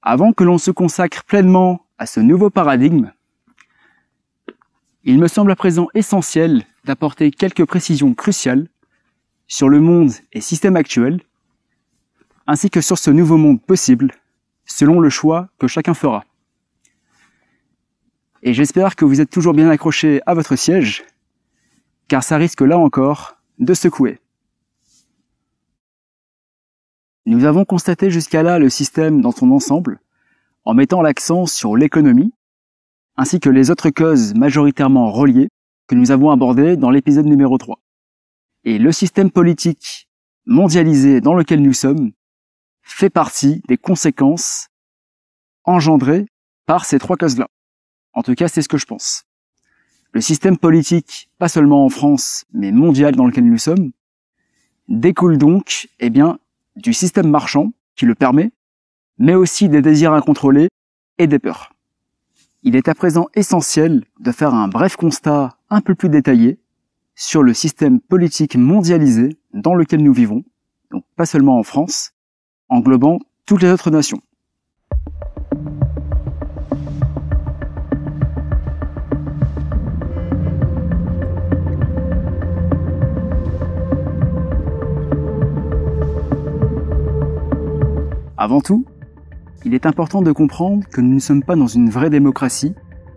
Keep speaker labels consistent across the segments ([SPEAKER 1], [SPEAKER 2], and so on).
[SPEAKER 1] Avant que l'on se consacre pleinement à ce nouveau paradigme, il me semble à présent essentiel d'apporter quelques précisions cruciales sur le monde et système actuel, ainsi que sur ce nouveau monde possible, selon le choix que chacun fera. Et j'espère que vous êtes toujours bien accrochés à votre siège, car ça risque là encore de secouer. Nous avons constaté jusqu'à là le système dans son ensemble, en mettant l'accent sur l'économie, ainsi que les autres causes majoritairement reliées que nous avons abordées dans l'épisode numéro 3. Et le système politique mondialisé dans lequel nous sommes fait partie des conséquences engendrées par ces trois causes-là. En tout cas, c'est ce que je pense. Le système politique, pas seulement en France, mais mondial dans lequel nous sommes, découle donc, du système marchand qui le permet, mais aussi des désirs incontrôlés et des peurs. Il est à présent essentiel de faire un bref constat un peu plus détaillé sur le système politique mondialisé dans lequel nous vivons, donc pas seulement en France, englobant toutes les autres nations. Avant tout, il est important de comprendre que nous ne sommes pas dans une vraie démocratie,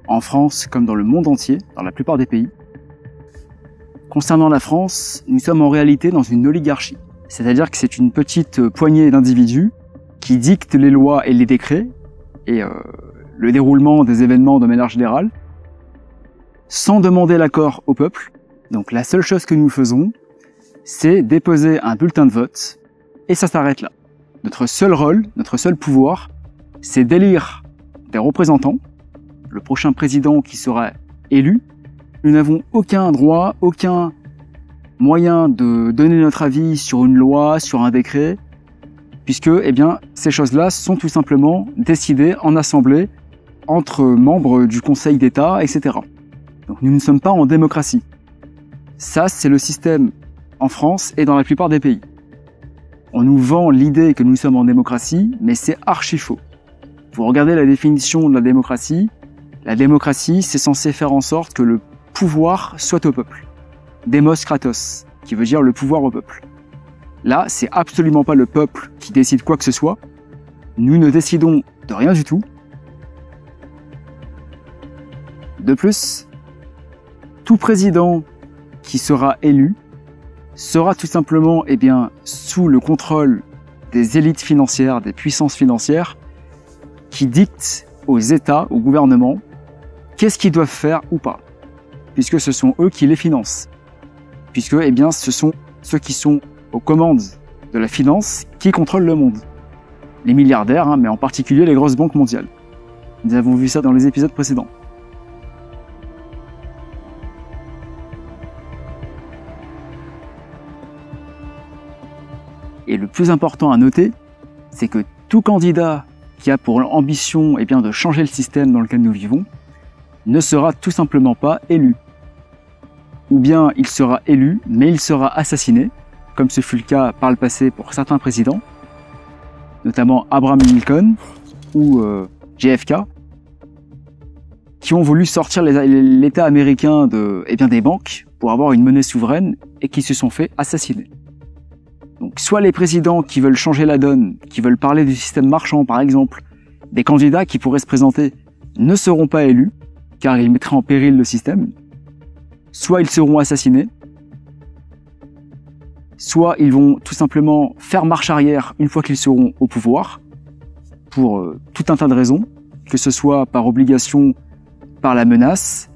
[SPEAKER 1] en France comme dans le monde entier, dans la plupart des pays. Concernant la France, nous sommes en réalité dans une oligarchie, c'est-à-dire que c'est une petite poignée d'individus qui dictent les lois et les décrets, et le déroulement des événements de manière générale, sans demander l'accord au peuple. Donc la seule chose que nous faisons, c'est déposer un bulletin de vote, et ça s'arrête là. Notre seul rôle, notre seul pouvoir, c'est d'élire des représentants, le prochain président qui sera élu. Nous n'avons aucun droit, aucun moyen de donner notre avis sur une loi, sur un décret, puisque ces choses-là sont tout simplement décidées en assemblée entre membres du Conseil d'État, etc. Donc nous ne sommes pas en démocratie. Ça, c'est le système en France et dans la plupart des pays. On nous vend l'idée que nous sommes en démocratie, mais c'est archi faux. Vous regardez la définition de la démocratie, c'est censé faire en sorte que le pouvoir soit au peuple. Demos kratos, qui veut dire le pouvoir au peuple. Là, c'est absolument pas le peuple qui décide quoi que ce soit. Nous ne décidons de rien du tout. De plus, tout président qui sera élu sera tout simplement sous le contrôle des élites financières, des puissances financières, qui dictent aux États, au gouvernement, qu'est-ce qu'ils doivent faire ou pas, puisque ce sont eux qui les financent, puisque ce sont ceux qui sont aux commandes de la finance qui contrôlent le monde. Les milliardaires, mais en particulier les grosses banques mondiales. Nous avons vu ça dans les épisodes précédents. Et le plus important à noter, c'est que tout candidat qui a pour ambition de changer le système dans lequel nous vivons ne sera tout simplement pas élu. Ou bien il sera élu, mais il sera assassiné, comme ce fut le cas par le passé pour certains présidents, notamment Abraham Lincoln ou JFK, qui ont voulu sortir l'État américain des banques pour avoir une monnaie souveraine et qui se sont fait assassiner. Donc soit les présidents qui veulent changer la donne, qui veulent parler du système marchand par exemple, des candidats qui pourraient se présenter ne seront pas élus, car ils mettraient en péril le système, soit ils seront assassinés, soit ils vont tout simplement faire marche arrière une fois qu'ils seront au pouvoir, pour tout un tas de raisons, que ce soit par obligation, par la menace,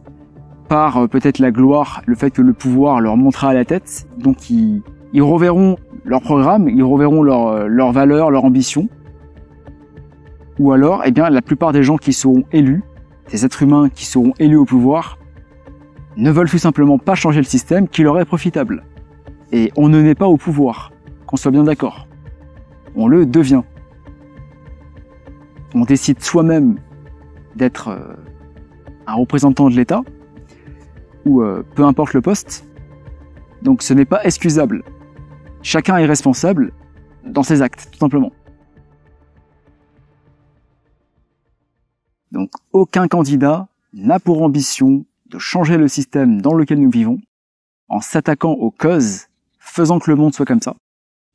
[SPEAKER 1] par peut-être la gloire, le fait que le pouvoir leur montera à la tête, donc ils reverront leur programme, ils reverront leurs valeurs, leurs ambitions. Ou alors, la plupart des gens qui seront élus, ces êtres humains qui seront élus au pouvoir, ne veulent tout simplement pas changer le système qui leur est profitable. Et on ne naît pas au pouvoir, qu'on soit bien d'accord. On le devient. On décide soi-même d'être un représentant de l'État, ou peu importe le poste. Donc ce n'est pas excusable. Chacun est responsable dans ses actes, tout simplement. Donc aucun candidat n'a pour ambition de changer le système dans lequel nous vivons en s'attaquant aux causes faisant que le monde soit comme ça.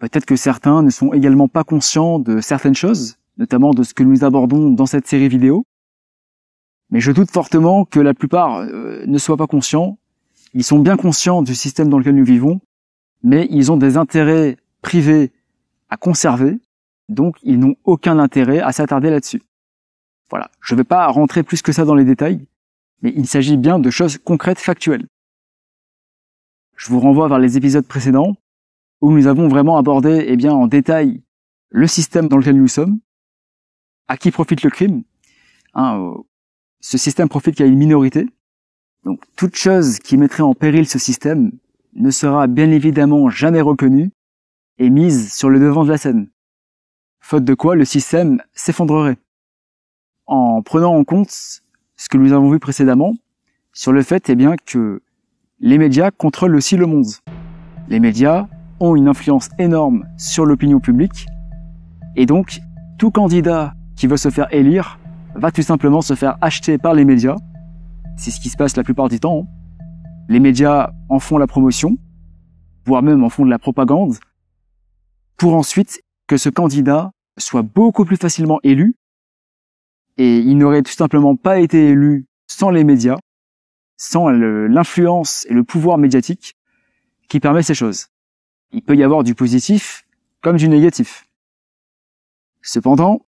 [SPEAKER 1] Peut-être que certains ne sont également pas conscients de certaines choses, notamment de ce que nous abordons dans cette série vidéo. Mais je doute fortement que la plupart ne soient pas conscients. Ils sont bien conscients du système dans lequel nous vivons, mais ils ont des intérêts privés à conserver, donc ils n'ont aucun intérêt à s'attarder là-dessus. Voilà, je ne vais pas rentrer plus que ça dans les détails, mais il s'agit bien de choses concrètes, factuelles. Je vous renvoie vers les épisodes précédents, où nous avons vraiment abordé en détail le système dans lequel nous sommes, à qui profite le crime. Ce système profite qu'à une minorité. Donc toute chose qui mettrait en péril ce système ne sera bien évidemment jamais reconnue et mise sur le devant de la scène. Faute de quoi le système s'effondrerait. En prenant en compte ce que nous avons vu précédemment sur le fait que les médias contrôlent aussi le monde. Les médias ont une influence énorme sur l'opinion publique et donc tout candidat qui veut se faire élire va tout simplement se faire acheter par les médias. C'est ce qui se passe la plupart du temps. Les médias en font la promotion, voire même en font de la propagande, pour ensuite que ce candidat soit beaucoup plus facilement élu, et il n'aurait tout simplement pas été élu sans les médias, sans l'influence et le pouvoir médiatique qui permet ces choses. Il peut y avoir du positif comme du négatif. Cependant,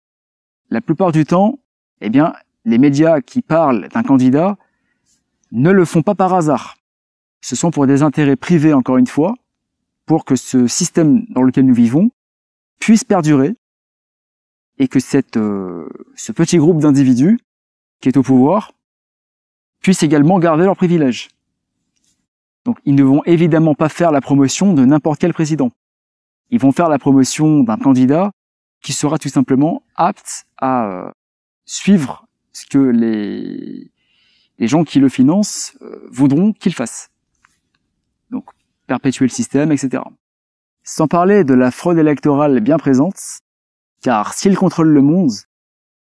[SPEAKER 1] la plupart du temps, les médias qui parlent d'un candidat ne le font pas par hasard. Ce sont pour des intérêts privés, encore une fois, pour que ce système dans lequel nous vivons puisse perdurer et que ce petit groupe d'individus qui est au pouvoir puisse également garder leurs privilèges. Donc ils ne vont évidemment pas faire la promotion de n'importe quel président. Ils vont faire la promotion d'un candidat qui sera tout simplement apte à suivre ce que les gens qui le financent voudront qu'il fasse. Donc perpétuer le système, etc. Sans parler de la fraude électorale bien présente, car s'ils contrôlent le monde,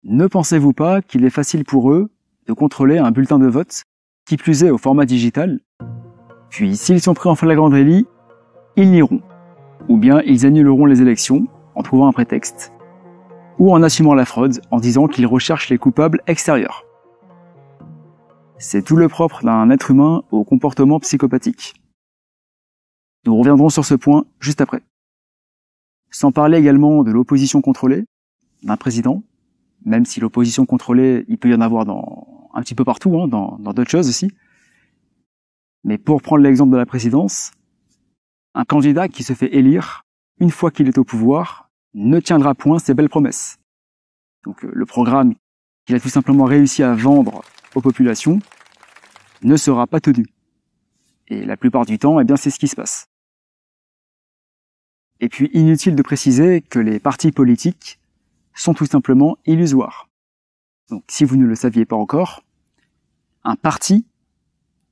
[SPEAKER 1] ne pensez-vous pas qu'il est facile pour eux de contrôler un bulletin de vote, qui plus est au format digital, puis s'ils sont pris en flagrant délit, ils nieront, ou bien ils annuleront les élections en trouvant un prétexte, ou en assumant la fraude en disant qu'ils recherchent les coupables extérieurs. C'est tout le propre d'un être humain au comportement psychopathique. Nous reviendrons sur ce point juste après. Sans parler également de l'opposition contrôlée, d'un président, même si l'opposition contrôlée, il peut y en avoir un petit peu partout, dans d'autres choses aussi. Mais pour prendre l'exemple de la présidence, un candidat qui se fait élire, une fois qu'il est au pouvoir, ne tiendra point ses belles promesses. Donc le programme qu'il a tout simplement réussi à vendre aux populations ne sera pas tenu. Et la plupart du temps, c'est ce qui se passe. Et puis, inutile de préciser que les partis politiques sont tout simplement illusoires. Donc, si vous ne le saviez pas encore, un parti,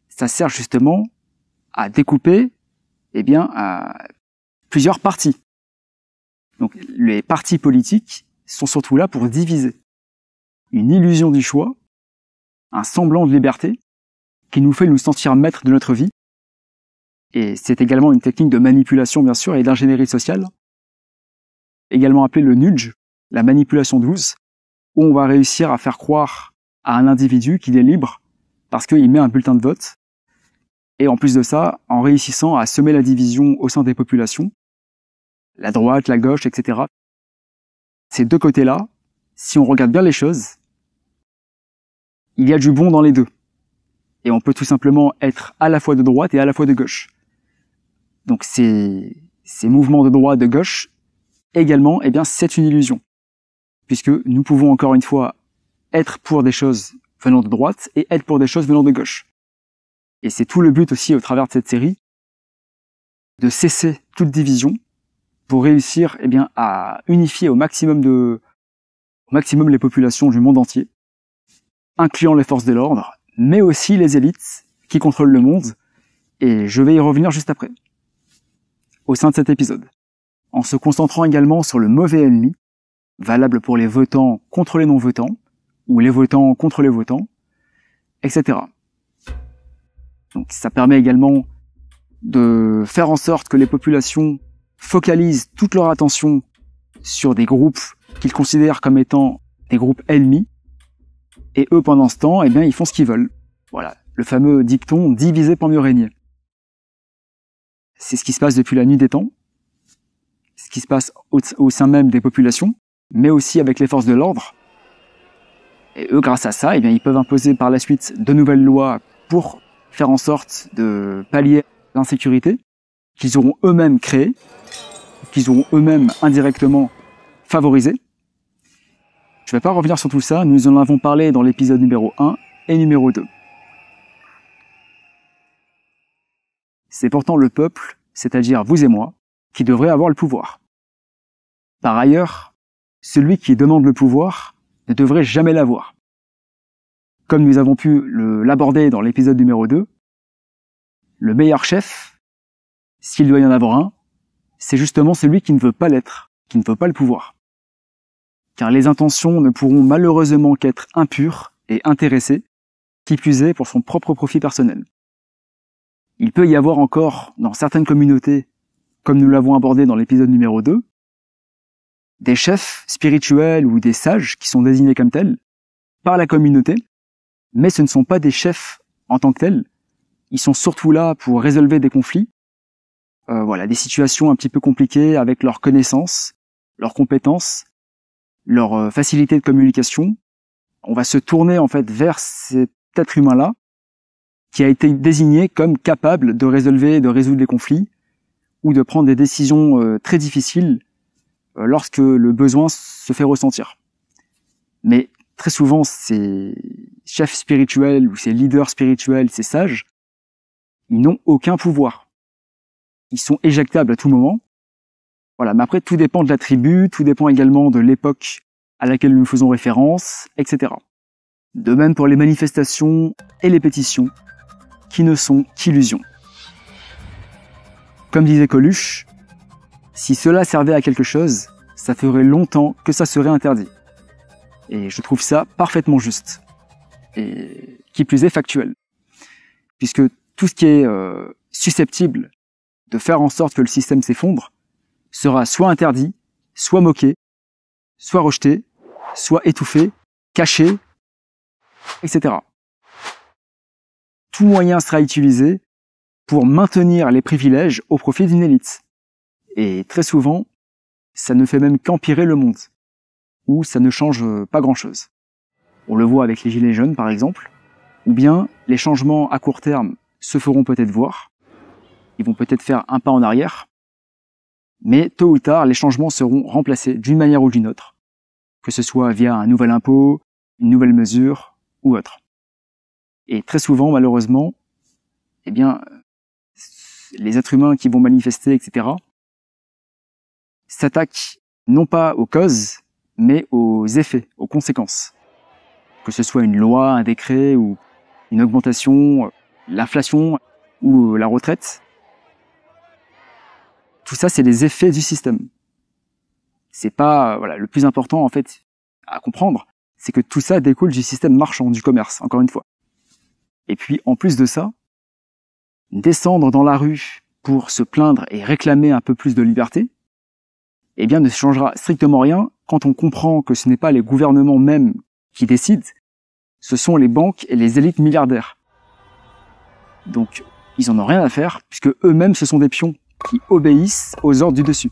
[SPEAKER 1] ça sert justement à découper, à plusieurs partis. Donc, les partis politiques sont surtout là pour diviser. Une illusion du choix, un semblant de liberté, qui nous fait nous sentir maîtres de notre vie. Et c'est également une technique de manipulation, bien sûr, et d'ingénierie sociale, également appelée le nudge, la manipulation douce, où on va réussir à faire croire à un individu qu'il est libre parce qu'il met un bulletin de vote, et en plus de ça, en réussissant à semer la division au sein des populations, la droite, la gauche, etc. Ces deux côtés-là, si on regarde bien les choses, il y a du bon dans les deux. Et on peut tout simplement être à la fois de droite et à la fois de gauche. Donc ces mouvements de droite, de gauche, également, c'est une illusion. Puisque nous pouvons encore une fois être pour des choses venant de droite et être pour des choses venant de gauche. Et c'est tout le but aussi au travers de cette série, de cesser toute division pour réussir à unifier au maximum les populations du monde entier, incluant les forces de l'ordre, mais aussi les élites qui contrôlent le monde, et je vais y revenir juste après, au sein de cet épisode, en se concentrant également sur le mauvais ennemi, valable pour les votants contre les non-votants, ou les votants contre les votants, etc. Donc ça permet également de faire en sorte que les populations focalisent toute leur attention sur des groupes qu'ils considèrent comme étant des groupes ennemis, et eux, pendant ce temps, eh bien, ils font ce qu'ils veulent. Voilà, le fameux dicton « diviser pour mieux régner ». C'est ce qui se passe depuis la nuit des temps, ce qui se passe au sein même des populations, mais aussi avec les forces de l'ordre. Et eux, grâce à ça, eh bien, ils peuvent imposer par la suite de nouvelles lois pour faire en sorte de pallier l'insécurité qu'ils auront eux-mêmes créée, qu'ils auront eux-mêmes indirectement favorisée. Je ne vais pas revenir sur tout ça, nous en avons parlé dans l'épisode numéro 1 et numéro 2. C'est pourtant le peuple, c'est-à-dire vous et moi, qui devrait avoir le pouvoir. Par ailleurs, celui qui demande le pouvoir ne devrait jamais l'avoir. Comme nous avons pu l'aborder dans l'épisode numéro 2, le meilleur chef, s'il doit y en avoir un, c'est justement celui qui ne veut pas l'être, qui ne veut pas le pouvoir. Car les intentions ne pourront malheureusement qu'être impures et intéressées, qui plus est pour son propre profit personnel. Il peut y avoir encore, dans certaines communautés, comme nous l'avons abordé dans l'épisode numéro 2, des chefs spirituels ou des sages qui sont désignés comme tels par la communauté, mais ce ne sont pas des chefs en tant que tels. Ils sont surtout là pour résolver des conflits, des situations un petit peu compliquées avec leurs connaissances, leurs compétences, leur facilité de communication. On va se tourner en fait vers cet être humain-là qui a été désigné comme capable de résoudre les conflits ou de prendre des décisions très difficiles lorsque le besoin se fait ressentir. Mais très souvent, ces chefs spirituels ou ces leaders spirituels, ces sages, ils n'ont aucun pouvoir. Ils sont éjectables à tout moment. Voilà, mais après, tout dépend de la tribu, tout dépend également de l'époque à laquelle nous faisons référence, etc. De même pour les manifestations et les pétitions, qui ne sont qu'illusions. Comme disait Coluche, si cela servait à quelque chose, ça ferait longtemps que ça serait interdit. Et je trouve ça parfaitement juste. Et qui plus est factuel. Puisque tout ce qui est susceptible de faire en sorte que le système s'effondre sera soit interdit, soit moqué, soit rejeté, soit étouffé, caché, etc. Tout moyen sera utilisé pour maintenir les privilèges au profit d'une élite. Et très souvent, ça ne fait même qu'empirer le monde, ou ça ne change pas grand-chose. On le voit avec les Gilets jaunes, par exemple, ou bien les changements à court terme se feront peut-être voir, ils vont peut-être faire un pas en arrière, mais tôt ou tard, les changements seront remplacés d'une manière ou d'une autre, que ce soit via un nouvel impôt, une nouvelle mesure ou autre. Et très souvent, malheureusement, eh bien, les êtres humains qui vont manifester, etc., s'attaquent non pas aux causes, mais aux effets, aux conséquences. Que ce soit une loi, un décret, ou une augmentation, l'inflation, ou la retraite. Tout ça, c'est les effets du système. C'est pas, le plus important, en fait, à comprendre, c'est que tout ça découle du système marchand, du commerce, encore une fois. Et puis, en plus de ça, descendre dans la rue pour se plaindre et réclamer un peu plus de liberté, eh bien, ne changera strictement rien quand on comprend que ce n'est pas les gouvernements mêmes qui décident, ce sont les banques et les élites milliardaires. Donc, ils en ont rien à faire, puisque eux-mêmes, ce sont des pions qui obéissent aux ordres du dessus.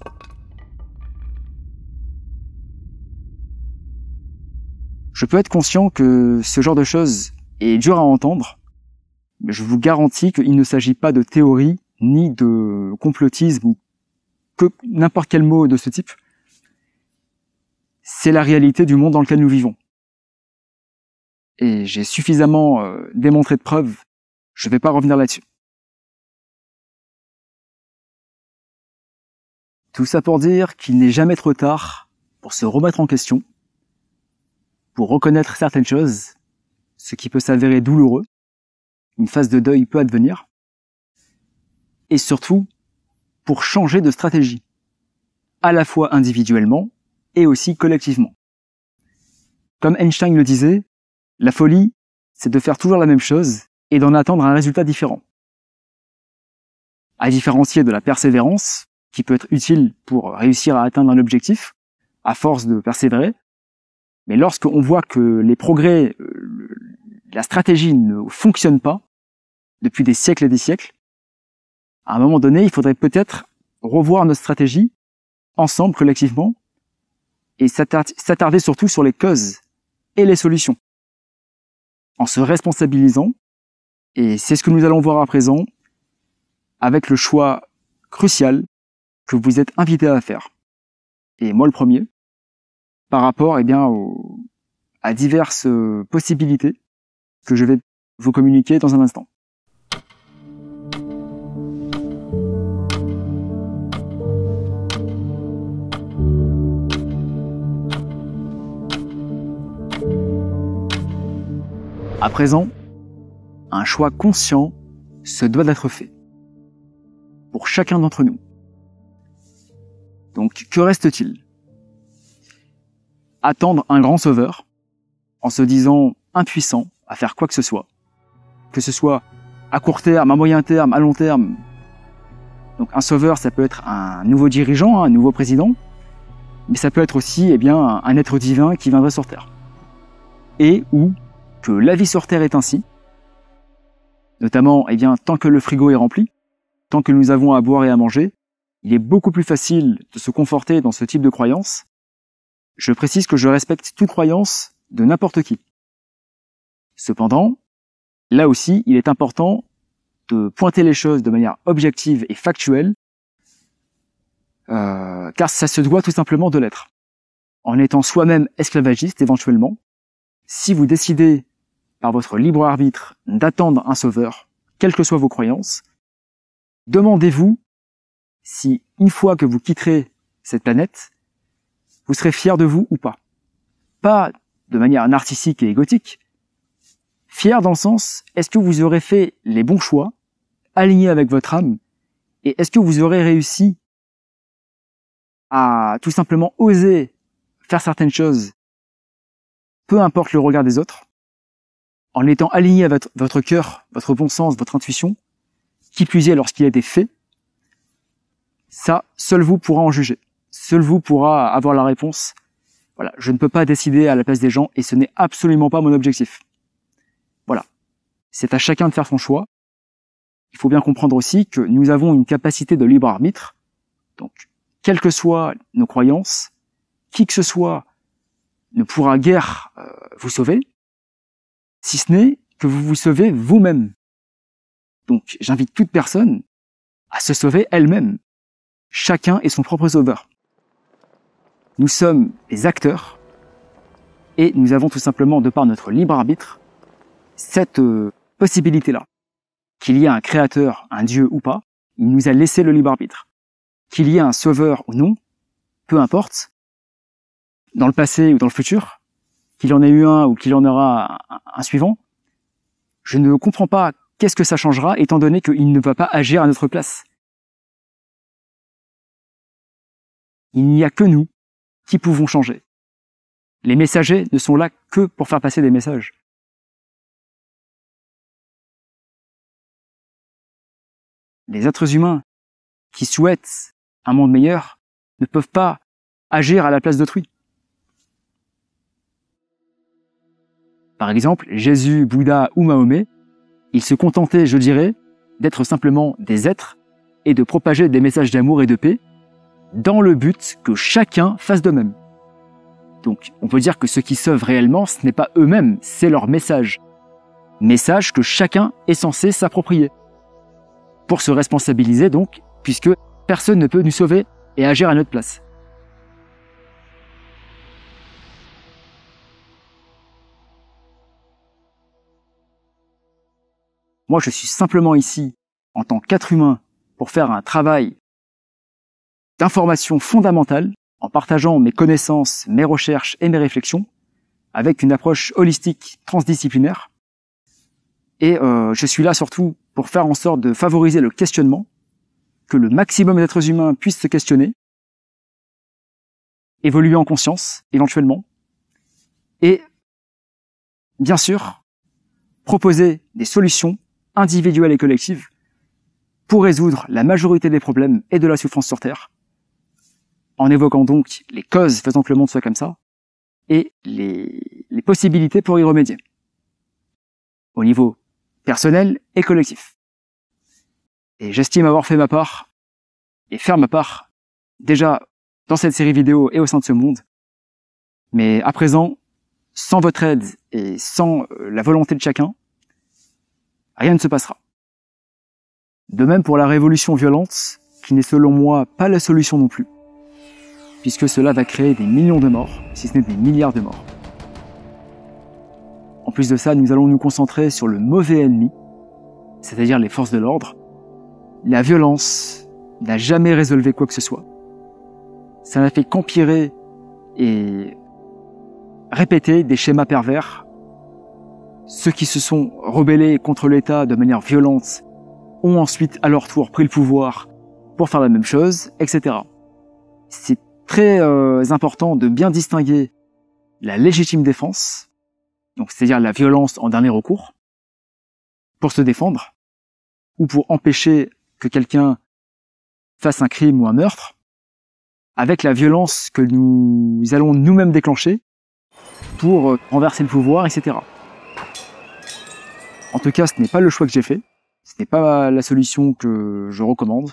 [SPEAKER 1] Je peux être conscient que ce genre de choses est dur à entendre, mais je vous garantis qu'il ne s'agit pas de théorie, ni de complotisme, ou que n'importe quel mot de ce type. C'est la réalité du monde dans lequel nous vivons. Et j'ai suffisamment démontré de preuves, je ne vais pas revenir là-dessus. Tout ça pour dire qu'il n'est jamais trop tard pour se remettre en question, pour reconnaître certaines choses, ce qui peut s'avérer douloureux, une phase de deuil peut advenir, et surtout pour changer de stratégie, à la fois individuellement et aussi collectivement. Comme Einstein le disait, la folie, c'est de faire toujours la même chose et d'en attendre un résultat différent. À différencier de la persévérance, qui peut être utile pour réussir à atteindre un objectif, à force de persévérer. Mais lorsqu'on voit que les progrès, la stratégie ne fonctionne pas, depuis des siècles et des siècles, à un moment donné, il faudrait peut-être revoir notre stratégie, ensemble, collectivement, et s'attarder surtout sur les causes et les solutions, en se responsabilisant, et c'est ce que nous allons voir à présent, avec le choix crucial que vous êtes invité à faire. Et moi le premier, par rapport à diverses possibilités que je vais vous communiquer dans un instant. À présent, un choix conscient se doit d'être fait pour chacun d'entre nous. Donc, que reste-t-il? Attendre un grand sauveur en se disant impuissant à faire quoi que ce soit à court terme, à moyen terme, à long terme. Donc un sauveur, ça peut être un nouveau dirigeant, un nouveau président, mais ça peut être aussi un être divin qui viendrait sur Terre. Et ou que la vie sur Terre est ainsi, notamment tant que le frigo est rempli, tant que nous avons à boire et à manger, il est beaucoup plus facile de se conforter dans ce type de croyance. Je précise que je respecte toute croyance de n'importe qui. Cependant, là aussi, il est important de pointer les choses de manière objective et factuelle, car ça se doit tout simplement de l'être. En étant soi-même esclavagiste éventuellement, si vous décidez par votre libre arbitre d'attendre un sauveur, quelles que soient vos croyances, demandez-vous si, une fois que vous quitterez cette planète, vous serez fier de vous ou pas. Pas de manière narcissique et égotique. Fier dans le sens, est-ce que vous aurez fait les bons choix, alignés avec votre âme, et est-ce que vous aurez réussi à tout simplement oser faire certaines choses, peu importe le regard des autres, en étant aligné avec votre cœur, votre bon sens, votre intuition, qui plus est lorsqu'il y a des faits, ça, seul vous pourra en juger. Seul vous pourra avoir la réponse. Voilà, je ne peux pas décider à la place des gens et ce n'est absolument pas mon objectif. Voilà. C'est à chacun de faire son choix. Il faut bien comprendre aussi que nous avons une capacité de libre arbitre. Donc, quelles que soient nos croyances, qui que ce soit ne pourra guère vous sauver, si ce n'est que vous vous sauvez vous-même. Donc, j'invite toute personne à se sauver elle-même. Chacun est son propre sauveur. Nous sommes des acteurs et nous avons tout simplement, de par notre libre arbitre, cette possibilité-là. Qu'il y ait un créateur, un dieu ou pas, il nous a laissé le libre arbitre. Qu'il y ait un sauveur ou non, peu importe, dans le passé ou dans le futur, qu'il y en ait eu un ou qu'il y en aura un suivant, je ne comprends pas qu'est-ce que ça changera étant donné qu'il ne va pas agir à notre place. Il n'y a que nous qui pouvons changer. Les messagers ne sont là que pour faire passer des messages. Les êtres humains qui souhaitent un monde meilleur ne peuvent pas agir à la place d'autrui. Par exemple, Jésus, Bouddha ou Mahomet, ils se contentaient, je dirais, d'être simplement des êtres et de propager des messages d'amour et de paix dans le but que chacun fasse de même. Donc, on peut dire que ceux qui sauvent réellement, ce n'est pas eux-mêmes, c'est leur message. Message que chacun est censé s'approprier. Pour se responsabiliser donc, puisque personne ne peut nous sauver et agir à notre place. Moi, je suis simplement ici, en tant qu'être humain, pour faire un travail d'information fondamentale, en partageant mes connaissances, mes recherches et mes réflexions, avec une approche holistique transdisciplinaire. Et je suis là surtout pour faire en sorte de favoriser le questionnement, que le maximum d'êtres humains puissent se questionner, évoluer en conscience, éventuellement, et bien sûr, proposer des solutions individuelles et collectives pour résoudre la majorité des problèmes et de la souffrance sur Terre, en évoquant donc les causes faisant que le monde soit comme ça, et les possibilités pour y remédier, au niveau personnel et collectif. Et j'estime avoir fait ma part, et faire ma part, déjà dans cette série vidéo et au sein de ce monde, mais à présent, sans votre aide et sans la volonté de chacun, rien ne se passera. De même pour la révolution violente, qui n'est selon moi pas la solution non plus, puisque cela va créer des millions de morts, si ce n'est des milliards de morts. En plus de ça, nous allons nous concentrer sur le mauvais ennemi, c'est-à-dire les forces de l'ordre. La violence n'a jamais résolu quoi que ce soit. Ça n'a fait qu'empirer et répéter des schémas pervers. Ceux qui se sont rebellés contre l'État de manière violente ont ensuite à leur tour pris le pouvoir pour faire la même chose, etc. C'est très important de bien distinguer la légitime défense, donc c'est-à-dire la violence en dernier recours, pour se défendre, ou pour empêcher que quelqu'un fasse un crime ou un meurtre, avec la violence que nous allons nous-mêmes déclencher pour renverser le pouvoir, etc. En tout cas, ce n'est pas le choix que j'ai fait, ce n'est pas la solution que je recommande.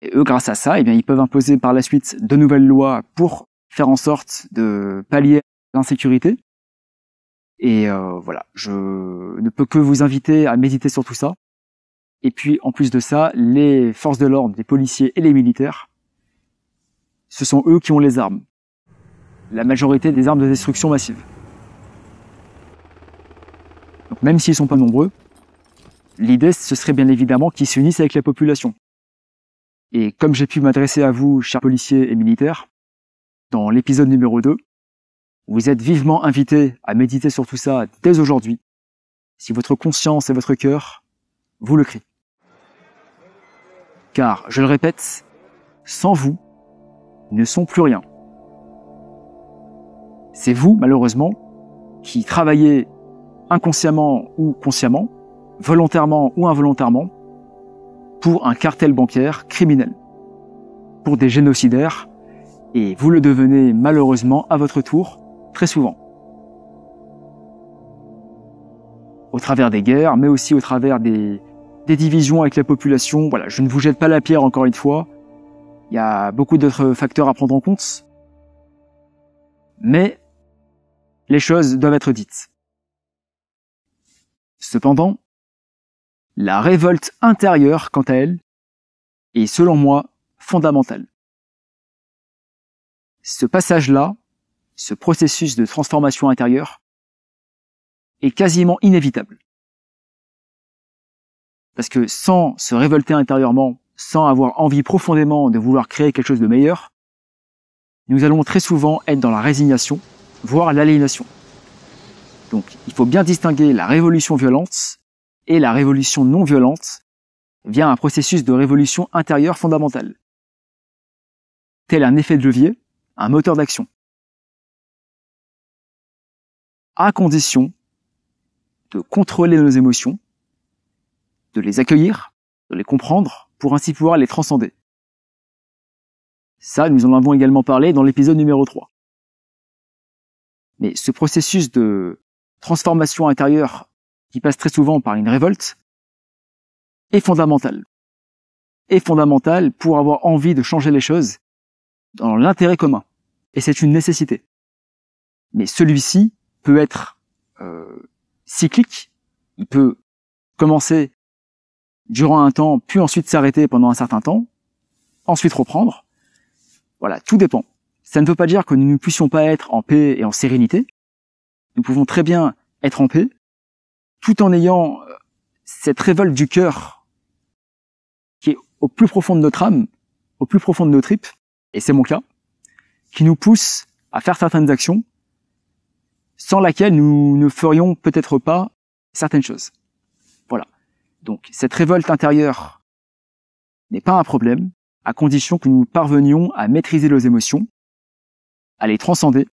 [SPEAKER 1] Et eux, grâce à ça, eh bien, ils peuvent imposer par la suite de nouvelles lois pour faire en sorte de pallier l'insécurité. Et voilà, je ne peux que vous inviter à méditer sur tout ça. Et puis, en plus de ça, les forces de l'ordre, les policiers et les militaires, ce sont eux qui ont les armes. La majorité des armes de destruction massive. Donc même s'ils sont pas nombreux, l'idée, ce serait bien évidemment qu'ils s'unissent avec la population. Et comme j'ai pu m'adresser à vous, chers policiers et militaires, dans l'épisode numéro 2, vous êtes vivement invités à méditer sur tout ça dès aujourd'hui, si votre conscience et votre cœur vous le crient. Car, je le répète, sans vous, ils ne sont plus rien. C'est vous, malheureusement, qui travaillez inconsciemment ou consciemment, volontairement ou involontairement, pour un cartel bancaire criminel, pour des génocidaires, et vous le devenez malheureusement à votre tour très souvent. Au travers des guerres, mais aussi au travers des divisions avec la population. Voilà, je ne vous jette pas la pierre encore une fois, il y a beaucoup d'autres facteurs à prendre en compte, mais les choses doivent être dites. Cependant, la révolte intérieure, quant à elle, est selon moi fondamentale. Ce passage-là, ce processus de transformation intérieure, est quasiment inévitable. Parce que sans se révolter intérieurement, sans avoir envie profondément de vouloir créer quelque chose de meilleur, nous allons très souvent être dans la résignation, voire l'aliénation. Donc, il faut bien distinguer la révolution violente et la révolution non violente via un processus de révolution intérieure fondamentale. Tel un effet de levier, un moteur d'action. À condition de contrôler nos émotions, de les accueillir, de les comprendre, pour ainsi pouvoir les transcender. Ça, nous en avons également parlé dans l'épisode numéro 3. Mais ce processus de transformation intérieure, qui passe très souvent par une révolte, est fondamental. Est fondamental pour avoir envie de changer les choses dans l'intérêt commun. Et c'est une nécessité. Mais celui-ci peut être cyclique. Il peut commencer durant un temps, puis ensuite s'arrêter pendant un certain temps, ensuite reprendre. Voilà, tout dépend. Ça ne veut pas dire que nous ne puissions pas être en paix et en sérénité. Nous pouvons très bien être en paix, tout en ayant cette révolte du cœur qui est au plus profond de notre âme, au plus profond de nos tripes, et c'est mon cas, qui nous pousse à faire certaines actions sans laquelle nous ne ferions peut-être pas certaines choses. Voilà. Donc, cette révolte intérieure n'est pas un problème, à condition que nous parvenions à maîtriser nos émotions, à les transcender,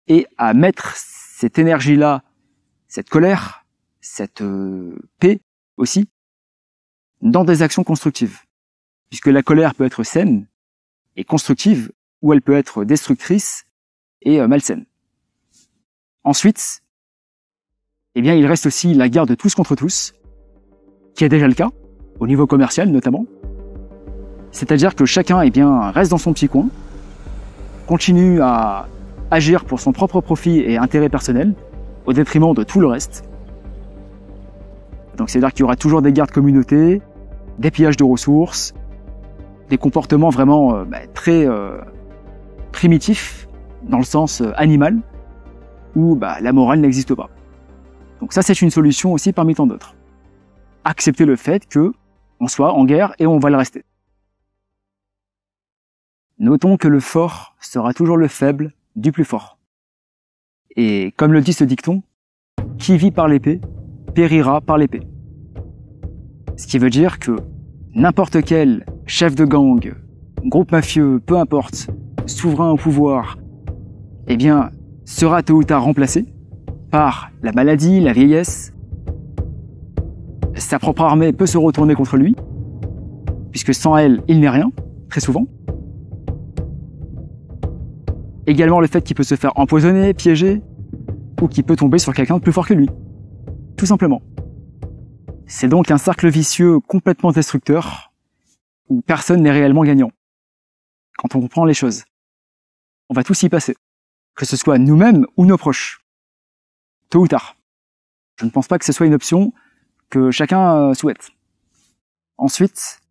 [SPEAKER 1] et à mettre cette énergie-là cette colère, cette paix aussi, dans des actions constructives. Puisque la colère peut être saine et constructive, ou elle peut être destructrice et malsaine. Ensuite, eh bien, il reste aussi la guerre de tous contre tous, qui est déjà le cas, au niveau commercial notamment. C'est-à-dire que chacun eh bien, reste dans son petit coin, continue à agir pour son propre profit et intérêt personnel, au détriment de tout le reste. Donc c'est-à-dire qu'il y aura toujours des guerres de communauté, des pillages de ressources, des comportements vraiment très primitifs, dans le sens animal, où la morale n'existe pas. Donc ça, c'est une solution aussi parmi tant d'autres. Accepter le fait que on soit en guerre et on va le rester. Notons que le fort sera toujours le faible du plus fort. Et comme le dit ce dicton, qui vit par l'épée, périra par l'épée. Ce qui veut dire que n'importe quel chef de gang, groupe mafieux, peu importe, souverain au pouvoir, eh bien, sera tôt ou tard remplacé par la maladie, la vieillesse. Sa propre armée peut se retourner contre lui, puisque sans elle, il n'est rien, très souvent. Également le fait qu'il peut se faire empoisonner, piéger, ou qu'il peut tomber sur quelqu'un de plus fort que lui. Tout simplement. C'est donc un cercle vicieux complètement destructeur, où personne n'est réellement gagnant. Quand on comprend les choses. On va tous y passer. Que ce soit nous-mêmes ou nos proches. Tôt ou tard. Je ne pense pas que ce soit une option que chacun souhaite. Ensuite,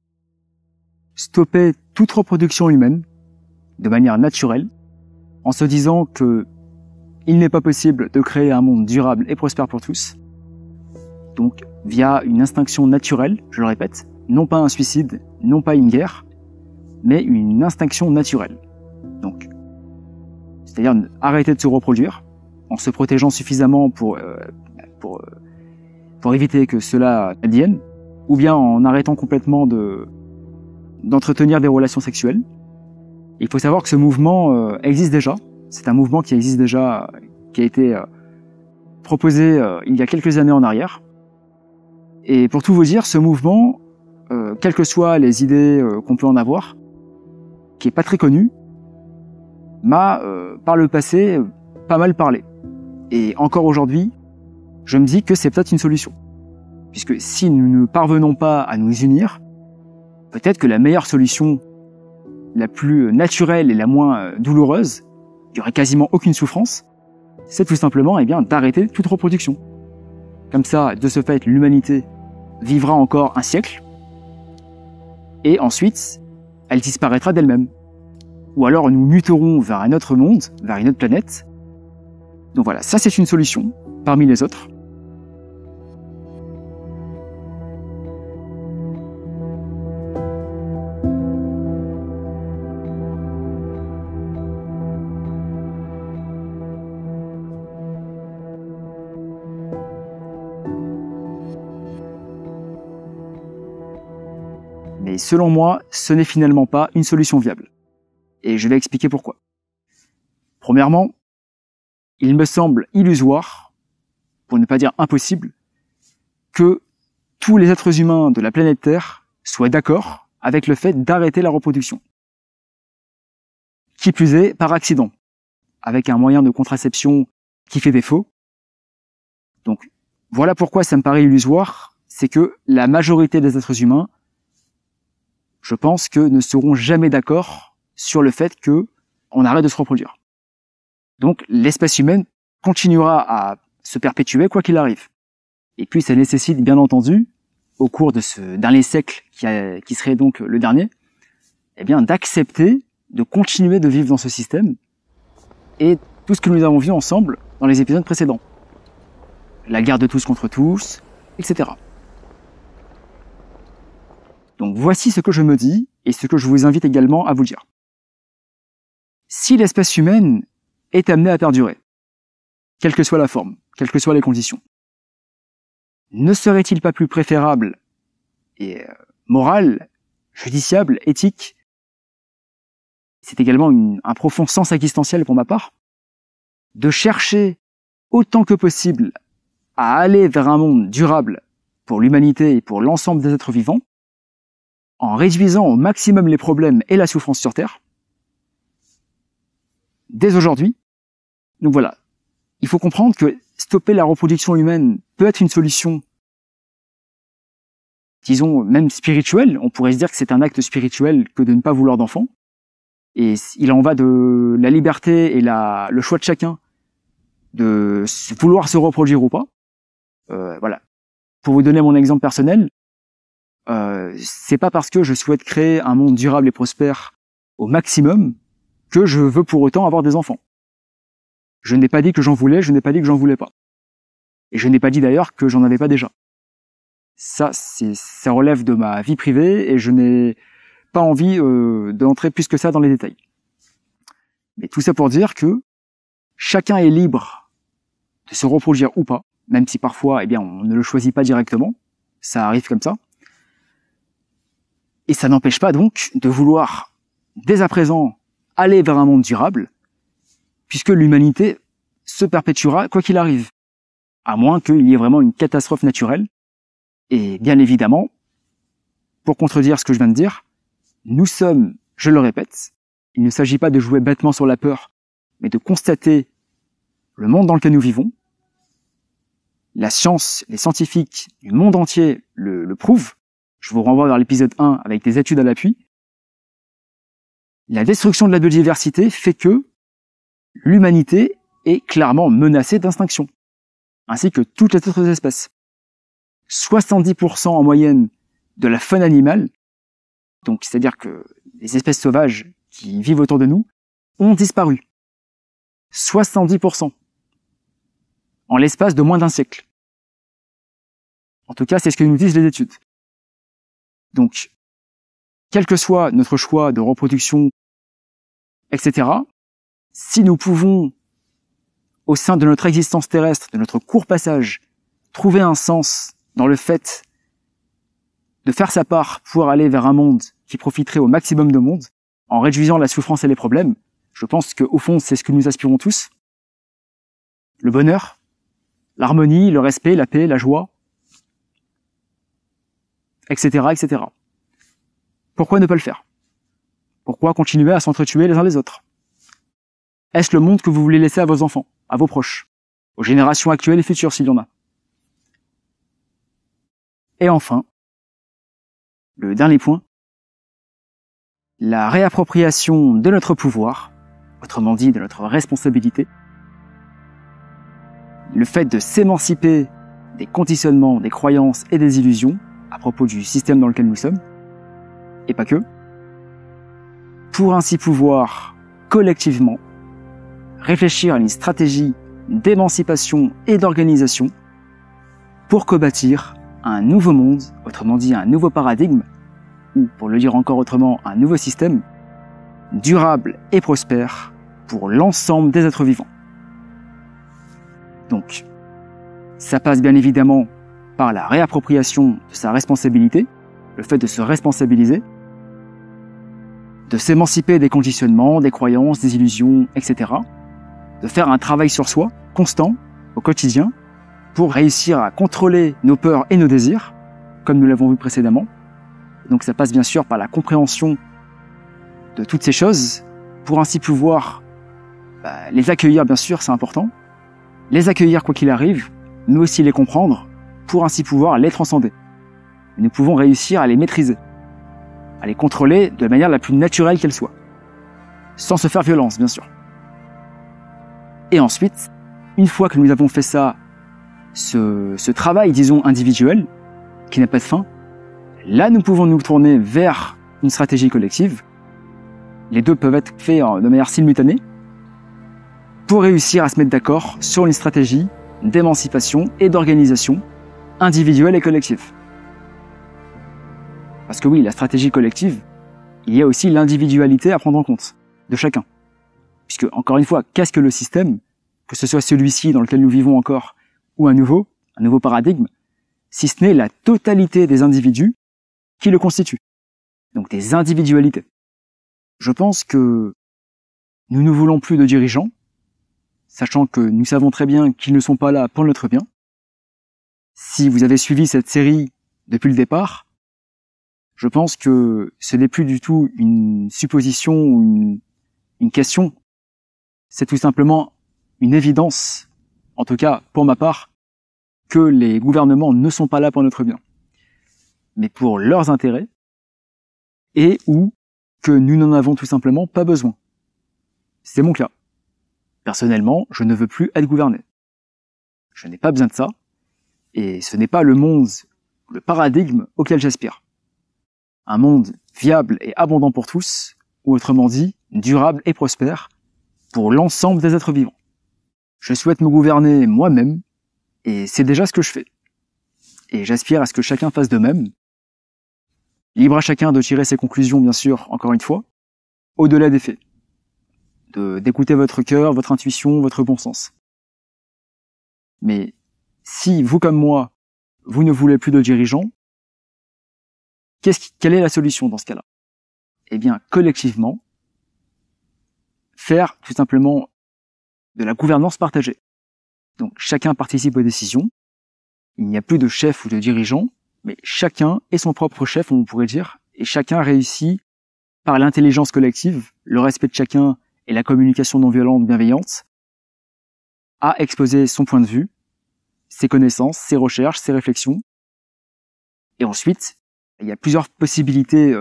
[SPEAKER 1] stopper toute reproduction humaine, de manière naturelle, en se disant que il n'est pas possible de créer un monde durable et prospère pour tous. Donc, via une extinction naturelle, je le répète, non pas un suicide, non pas une guerre, mais une extinction naturelle. Donc, c'est-à-dire arrêter de se reproduire, en se protégeant suffisamment pour éviter que cela advienne, ou bien en arrêtant complètement d'entretenir des relations sexuelles. Il faut savoir que ce mouvement existe déjà. C'est un mouvement qui existe déjà, qui a été proposé il y a quelques années en arrière. Et pour tout vous dire, ce mouvement, quelles que soient les idées qu'on peut en avoir, qui est pas très connu, m'a, par le passé, pas mal parlé. Et encore aujourd'hui, je me dis que c'est peut-être une solution. Puisque si nous ne parvenons pas à nous unir, peut-être que la meilleure solution, la plus naturelle et la moins douloureuse, il n'y aurait quasiment aucune souffrance, c'est tout simplement d'arrêter toute reproduction. Comme ça, de ce fait, l'humanité vivra encore un siècle, et ensuite, elle disparaîtra d'elle-même. Ou alors nous muterons vers un autre monde, vers une autre planète. Donc voilà, ça c'est une solution, parmi les autres. Mais selon moi, ce n'est finalement pas une solution viable. Et je vais expliquer pourquoi. Premièrement, il me semble illusoire, pour ne pas dire impossible, que tous les êtres humains de la planète Terre soient d'accord avec le fait d'arrêter la reproduction. Qui plus est, par accident, avec un moyen de contraception qui fait défaut. Donc, voilà pourquoi ça me paraît illusoire, c'est que la majorité des êtres humains, je pense que ne seront jamais d'accord sur le fait que on arrête de se reproduire. Donc, l'espèce humaine continuera à se perpétuer quoi qu'il arrive. Et puis, ça nécessite, bien entendu, au cours de ce dernier siècle qui serait donc le dernier, d'accepter de continuer de vivre dans ce système et tout ce que nous avons vu ensemble dans les épisodes précédents. La guerre de tous contre tous, etc. Donc voici ce que je me dis et ce que je vous invite également à vous dire. Si l'espèce humaine est amenée à perdurer, quelle que soit la forme, quelles que soient les conditions, ne serait-il pas plus préférable et moral, judiciable, éthique, c'est également un profond sens existentiel pour ma part, de chercher autant que possible à aller vers un monde durable pour l'humanité et pour l'ensemble des êtres vivants, en réduisant au maximum les problèmes et la souffrance sur Terre, dès aujourd'hui. Donc voilà, il faut comprendre que stopper la reproduction humaine peut être une solution, disons même spirituelle. On pourrait se dire que c'est un acte spirituel que de ne pas vouloir d'enfants. Et il en va de la liberté et le choix de chacun de vouloir se reproduire ou pas. Voilà. Pour vous donner mon exemple personnel, c'est pas parce que je souhaite créer un monde durable et prospère au maximum que je veux pour autant avoir des enfants. Je n'ai pas dit que j'en voulais, je n'ai pas dit que j'en voulais pas. Et je n'ai pas dit d'ailleurs que j'en avais pas déjà. Ça relève de ma vie privée et je n'ai pas envie d'entrer plus que ça dans les détails. Mais tout ça pour dire que chacun est libre de se reproduire ou pas, même si parfois, eh bien, on ne le choisit pas directement. Ça arrive comme ça. Et ça n'empêche pas donc de vouloir, dès à présent, aller vers un monde durable, puisque l'humanité se perpétuera quoi qu'il arrive, à moins qu'il y ait vraiment une catastrophe naturelle. Et bien évidemment, pour contredire ce que je viens de dire, nous sommes, je le répète, il ne s'agit pas de jouer bêtement sur la peur, mais de constater le monde dans lequel nous vivons. La science, les scientifiques du monde entier le prouvent. Je vous renvoie vers l'épisode 1 avec des études à l'appui. La destruction de la biodiversité fait que l'humanité est clairement menacée d'extinction, ainsi que toutes les autres espèces. 70% en moyenne de la faune animale, donc c'est-à-dire que les espèces sauvages qui vivent autour de nous, ont disparu. 70%. En l'espace de moins d'un siècle. En tout cas, c'est ce que nous disent les études. Donc, quel que soit notre choix de reproduction, etc., si nous pouvons, au sein de notre existence terrestre, de notre court passage, trouver un sens dans le fait de faire sa part pour aller vers un monde qui profiterait au maximum de monde, en réduisant la souffrance et les problèmes, je pense qu'au fond, c'est ce que nous aspirons tous. Le bonheur, l'harmonie, le respect, la paix, la joie, etc., etc. Pourquoi ne pas le faire? Pourquoi continuer à s'entretuer les uns les autres? Est-ce le monde que vous voulez laisser à vos enfants, à vos proches, aux générations actuelles et futures s'il y en a? Et enfin, le dernier point, la réappropriation de notre pouvoir, autrement dit de notre responsabilité, le fait de s'émanciper des conditionnements, des croyances et des illusions à propos du système dans lequel nous sommes, et pas que, pour ainsi pouvoir, collectivement, réfléchir à une stratégie d'émancipation et d'organisation pour co-bâtir un nouveau monde, autrement dit un nouveau paradigme, ou pour le dire encore autrement, un nouveau système, durable et prospère pour l'ensemble des êtres vivants. Donc, ça passe bien évidemment par la réappropriation de sa responsabilité, le fait de se responsabiliser, de s'émanciper des conditionnements, des croyances, des illusions, etc. De faire un travail sur soi, constant, au quotidien, pour réussir à contrôler nos peurs et nos désirs, comme nous l'avons vu précédemment. Donc ça passe bien sûr par la compréhension de toutes ces choses, pour ainsi pouvoir les accueillir, bien sûr, c'est important, les accueillir quoi qu'il arrive, mais aussi les comprendre, pour ainsi pouvoir les transcender. Et nous pouvons réussir à les maîtriser, à les contrôler de la manière la plus naturelle qu'elle soit, sans se faire violence, bien sûr. Et ensuite, une fois que nous avons fait ça, ce travail, disons, individuel, qui n'a pas de fin, là, nous pouvons nous tourner vers une stratégie collective. Les deux peuvent être faits de manière simultanée pour réussir à se mettre d'accord sur une stratégie d'émancipation et d'organisation individuelle et collective. Parce que oui, la stratégie collective, il y a aussi l'individualité à prendre en compte de chacun. Puisque, encore une fois, qu'est-ce que le système, que ce soit celui-ci dans lequel nous vivons encore, ou un nouveau paradigme, si ce n'est la totalité des individus qui le constituent. Donc des individualités. Je pense que nous ne voulons plus de dirigeants, sachant que nous savons très bien qu'ils ne sont pas là pour notre bien. Si vous avez suivi cette série depuis le départ, je pense que ce n'est plus du tout une supposition ou une question. C'est tout simplement une évidence, en tout cas pour ma part, que les gouvernements ne sont pas là pour notre bien, mais pour leurs intérêts, et ou que nous n'en avons tout simplement pas besoin. C'est mon cas. Personnellement, je ne veux plus être gouverné. Je n'ai pas besoin de ça, et ce n'est pas le monde, le paradigme auquel j'aspire. Un monde viable et abondant pour tous, ou autrement dit, durable et prospère pour l'ensemble des êtres vivants. Je souhaite me gouverner moi-même, et c'est déjà ce que je fais. Et j'aspire à ce que chacun fasse de même. Libre à chacun de tirer ses conclusions, bien sûr, encore une fois, au-delà des faits. D'écouter votre cœur, votre intuition, votre bon sens. Mais si, vous comme moi, vous ne voulez plus de dirigeants, quelle est la solution dans ce cas-là? Eh bien, collectivement, faire tout simplement de la gouvernance partagée. Donc, chacun participe aux décisions. Il n'y a plus de chef ou de dirigeant, mais chacun est son propre chef, on pourrait dire, et chacun réussit par l'intelligence collective, le respect de chacun et la communication non violente, bienveillante, à exposer son point de vue, ses connaissances, ses recherches, ses réflexions. Et ensuite, il y a plusieurs possibilités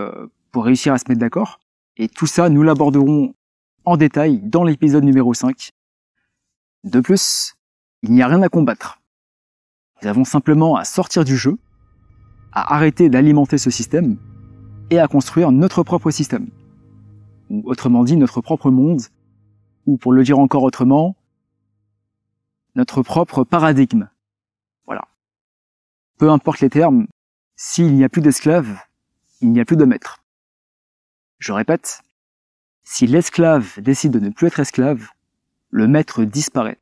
[SPEAKER 1] pour réussir à se mettre d'accord. Et tout ça, nous l'aborderons en détail dans l'épisode numéro 5. De plus, il n'y a rien à combattre. Nous avons simplement à sortir du jeu, à arrêter d'alimenter ce système et à construire notre propre système. Ou autrement dit, notre propre monde, ou pour le dire encore autrement, notre propre paradigme. Voilà. Peu importe les termes, s'il n'y a plus d'esclaves, il n'y a plus de maître. Je répète, si l'esclave décide de ne plus être esclave, le maître disparaît.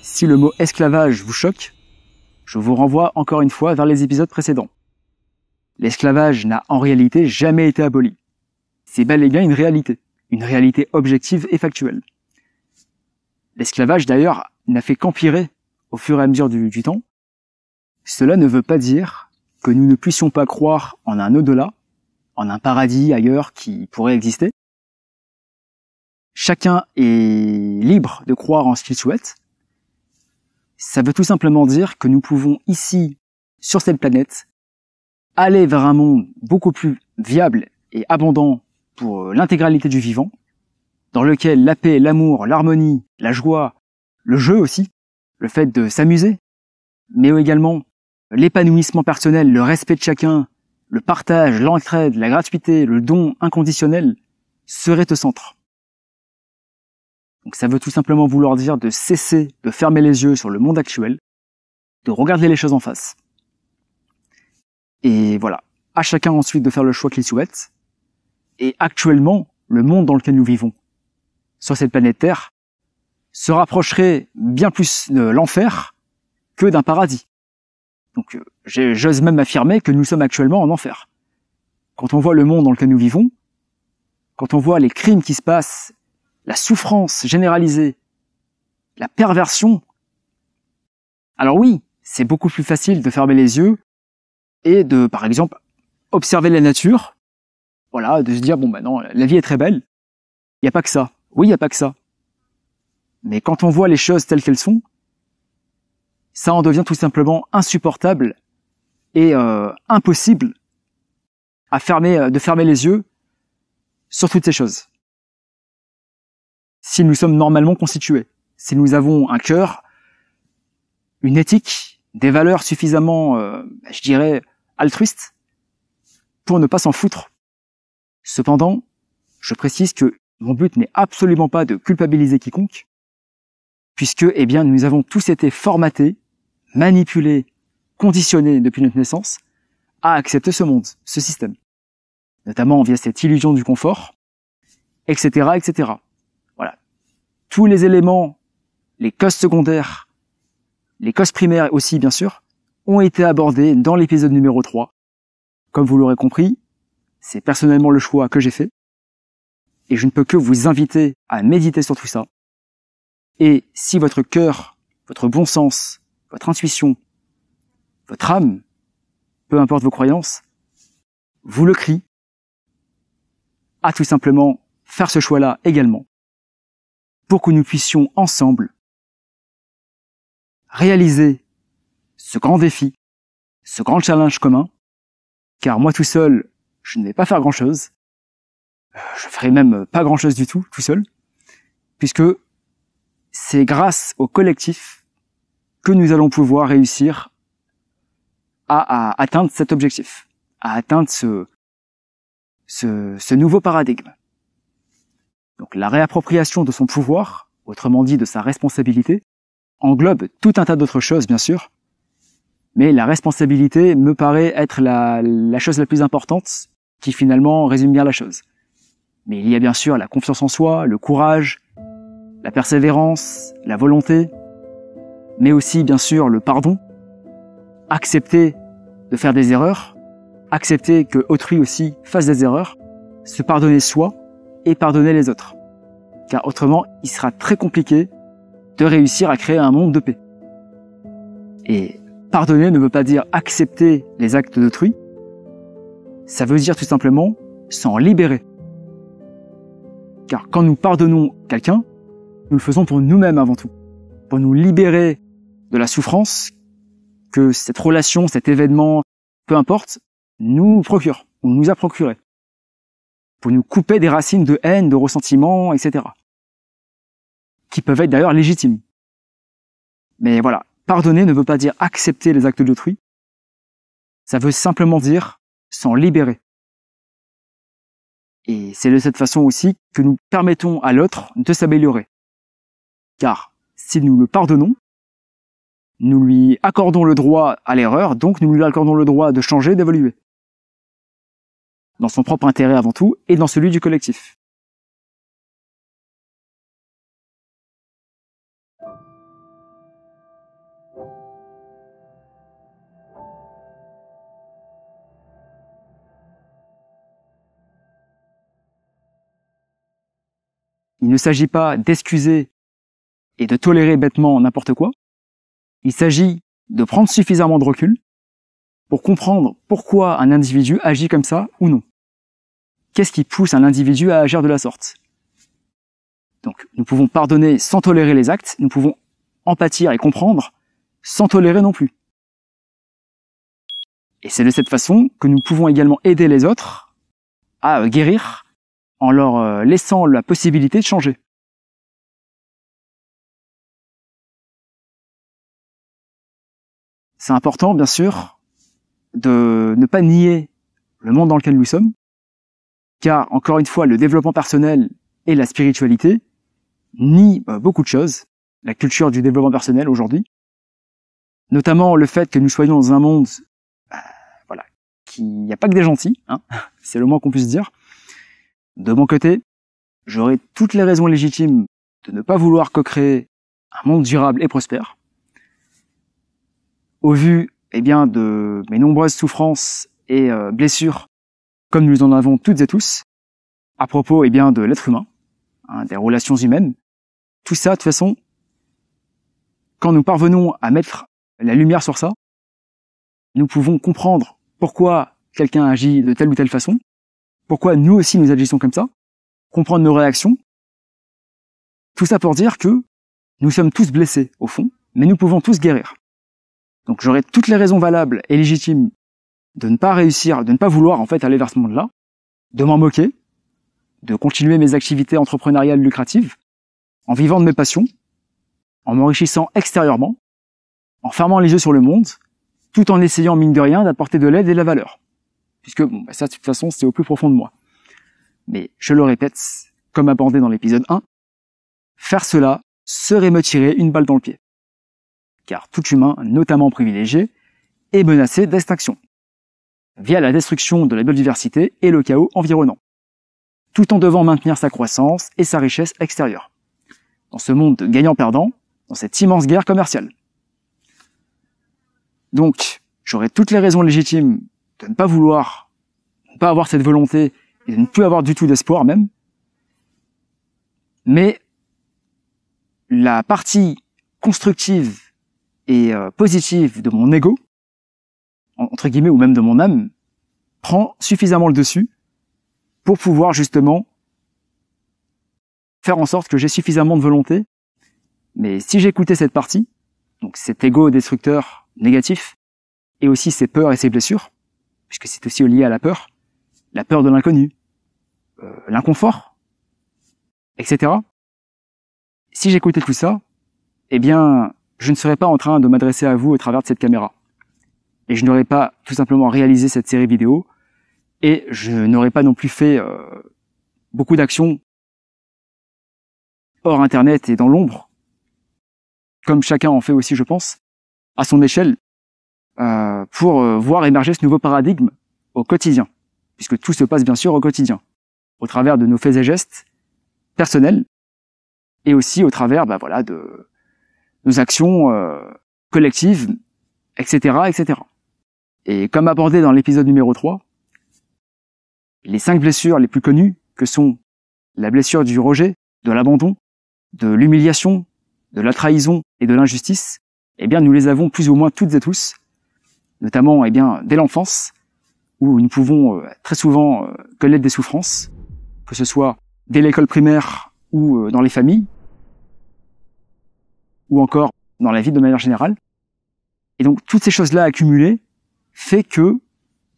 [SPEAKER 1] Si le mot esclavage vous choque, je vous renvoie encore une fois vers les épisodes précédents. L'esclavage n'a en réalité jamais été aboli. C'est bel et bien une réalité objective et factuelle. L'esclavage d'ailleurs n'a fait qu'empirer au fur et à mesure du temps. Cela ne veut pas dire que nous ne puissions pas croire en un au-delà, en un paradis ailleurs qui pourrait exister. Chacun est libre de croire en ce qu'il souhaite. Ça veut tout simplement dire que nous pouvons ici, sur cette planète, aller vers un monde beaucoup plus viable et abondant pour l'intégralité du vivant, dans lequel la paix, l'amour, l'harmonie, la joie, le jeu aussi, le fait de s'amuser, mais également l'épanouissement personnel, le respect de chacun, le partage, l'entraide, la gratuité, le don inconditionnel seraient au centre. Donc ça veut tout simplement vouloir dire de cesser de fermer les yeux sur le monde actuel, de regarder les choses en face. Et voilà, à chacun ensuite de faire le choix qu'il souhaite. Et actuellement, le monde dans lequel nous vivons, sur cette planète Terre, se rapprocherait bien plus de l'enfer que d'un paradis. Donc j'ose même affirmer que nous sommes actuellement en enfer. Quand on voit le monde dans lequel nous vivons, quand on voit les crimes qui se passent, la souffrance généralisée, la perversion, alors oui, c'est beaucoup plus facile de fermer les yeux et de, par exemple, observer la nature, voilà, de se dire, bon ben non, la vie est très belle, il n'y a pas que ça. Oui, il n'y a pas que ça. Mais quand on voit les choses telles qu'elles sont, ça en devient tout simplement insupportable et impossible de fermer les yeux sur toutes ces choses. Si nous sommes normalement constitués, si nous avons un cœur, une éthique, des valeurs suffisamment, je dirais, altruistes, pour ne pas s'en foutre. Cependant, je précise que mon but n'est absolument pas de culpabiliser quiconque, puisque, eh bien, nous avons tous été formatés, manipulés, conditionnés depuis notre naissance à accepter ce monde, ce système. Notamment via cette illusion du confort, etc., etc. Voilà. Tous les éléments, les causes secondaires, les causes primaires aussi, bien sûr, ont été abordés dans l'épisode numéro 3. Comme vous l'aurez compris, c'est personnellement le choix que j'ai fait. Et je ne peux que vous inviter à méditer sur tout ça. Et si votre cœur, votre bon sens, votre intuition, votre âme, peu importe vos croyances, vous le crie à tout simplement faire ce choix-là également, pour que nous puissions ensemble réaliser ce grand défi, ce grand challenge commun, car moi tout seul, je ne vais pas faire grand-chose, je ferai même pas grand-chose du tout seul, puisque c'est grâce au collectif que nous allons pouvoir réussir à atteindre cet objectif, à atteindre ce nouveau paradigme. Donc la réappropriation de son pouvoir, autrement dit de sa responsabilité, englobe tout un tas d'autres choses bien sûr, mais la responsabilité me paraît être la chose la plus importante qui finalement résume bien la chose. Mais il y a bien sûr la confiance en soi, le courage, la persévérance, la volonté, mais aussi bien sûr le pardon, accepter de faire des erreurs, accepter que autrui aussi fasse des erreurs, se pardonner soi et pardonner les autres. Car autrement, il sera très compliqué de réussir à créer un monde de paix. Et pardonner ne veut pas dire accepter les actes d'autrui, ça veut dire tout simplement s'en libérer. Car quand nous pardonnons quelqu'un, nous le faisons pour nous-mêmes avant tout, pour nous libérer de la souffrance que cette relation, cet événement, peu importe, nous procure, ou nous a procuré, pour nous couper des racines de haine, de ressentiment, etc., qui peuvent être d'ailleurs légitimes. Mais voilà, pardonner ne veut pas dire accepter les actes d'autrui, ça veut simplement dire s'en libérer. Et c'est de cette façon aussi que nous permettons à l'autre de s'améliorer. Car si nous le pardonnons, nous lui accordons le droit à l'erreur, donc nous lui accordons le droit de changer, d'évoluer. Dans son propre intérêt avant tout, et dans celui du collectif. Il ne s'agit pas d'excuser et de tolérer bêtement n'importe quoi. Il s'agit de prendre suffisamment de recul pour comprendre pourquoi un individu agit comme ça ou non. Qu'est-ce qui pousse un individu à agir de la sorte? Donc, nous pouvons pardonner sans tolérer les actes, nous pouvons empathir et comprendre sans tolérer non plus. Et c'est de cette façon que nous pouvons également aider les autres à guérir en leur laissant la possibilité de changer. C'est important, bien sûr, de ne pas nier le monde dans lequel nous sommes, car, encore une fois, le développement personnel et la spiritualité nient beaucoup de choses, la culture du développement personnel aujourd'hui, notamment le fait que nous soyons dans un monde qu'il n'y a pas que des gentils, hein, c'est le moins qu'on puisse dire. De mon côté, j'aurais toutes les raisons légitimes de ne pas vouloir co-créer un monde durable et prospère. Au vu de mes nombreuses souffrances et blessures, comme nous en avons toutes et tous, à propos de l'être humain, hein, des relations humaines, tout ça, de toute façon, quand nous parvenons à mettre la lumière sur ça, nous pouvons comprendre pourquoi quelqu'un agit de telle ou telle façon, pourquoi nous aussi nous agissons comme ça, comprendre nos réactions. Tout ça pour dire que nous sommes tous blessés, au fond, mais nous pouvons tous guérir. Donc j'aurais toutes les raisons valables et légitimes de ne pas réussir, de ne pas vouloir en fait aller vers ce monde-là, de m'en moquer, de continuer mes activités entrepreneuriales lucratives, en vivant de mes passions, en m'enrichissant extérieurement, en fermant les yeux sur le monde, tout en essayant, mine de rien, d'apporter de l'aide et de la valeur. Puisque, ça, de toute façon, c'est au plus profond de moi. Mais, je le répète, comme abordé dans l'épisode 1, faire cela serait me tirer une balle dans le pied. Car tout humain, notamment privilégié, est menacé d'extinction, via la destruction de la biodiversité et le chaos environnant, tout en devant maintenir sa croissance et sa richesse extérieure, dans ce monde gagnant-perdant, dans cette immense guerre commerciale. Donc, j'aurais toutes les raisons légitimes de ne pas vouloir, de ne pas avoir cette volonté, et de ne plus avoir du tout d'espoir même. Mais la partie constructive et positive de mon ego, entre guillemets, ou même de mon âme, prend suffisamment le dessus pour pouvoir justement faire en sorte que j'ai suffisamment de volonté. Mais si j'écoutais cette partie, donc cet ego destructeur négatif, et aussi ses peurs et ses blessures, puisque c'est aussi lié à la peur de l'inconnu, l'inconfort, etc. Si j'écoutais tout ça, eh bien, je ne serais pas en train de m'adresser à vous au travers de cette caméra. Et je n'aurais pas tout simplement réalisé cette série vidéo, et je n'aurais pas non plus fait beaucoup d'actions hors Internet et dans l'ombre, comme chacun en fait aussi, je pense, à son échelle, pour voir émerger ce nouveau paradigme au quotidien, puisque tout se passe bien sûr au quotidien, au travers de nos faits et gestes personnels, et aussi au travers de nos actions collectives, etc., etc. Et comme abordé dans l'épisode numéro 3, les 5 blessures les plus connues, que sont la blessure du rejet, de l'abandon, de l'humiliation, de la trahison et de l'injustice, eh bien, nous les avons plus ou moins toutes et tous, notamment, dès l'enfance, où nous pouvons très souvent connaître des souffrances, que ce soit dès l'école primaire ou dans les familles, ou encore dans la vie de manière générale. Et donc, toutes ces choses-là accumulées fait que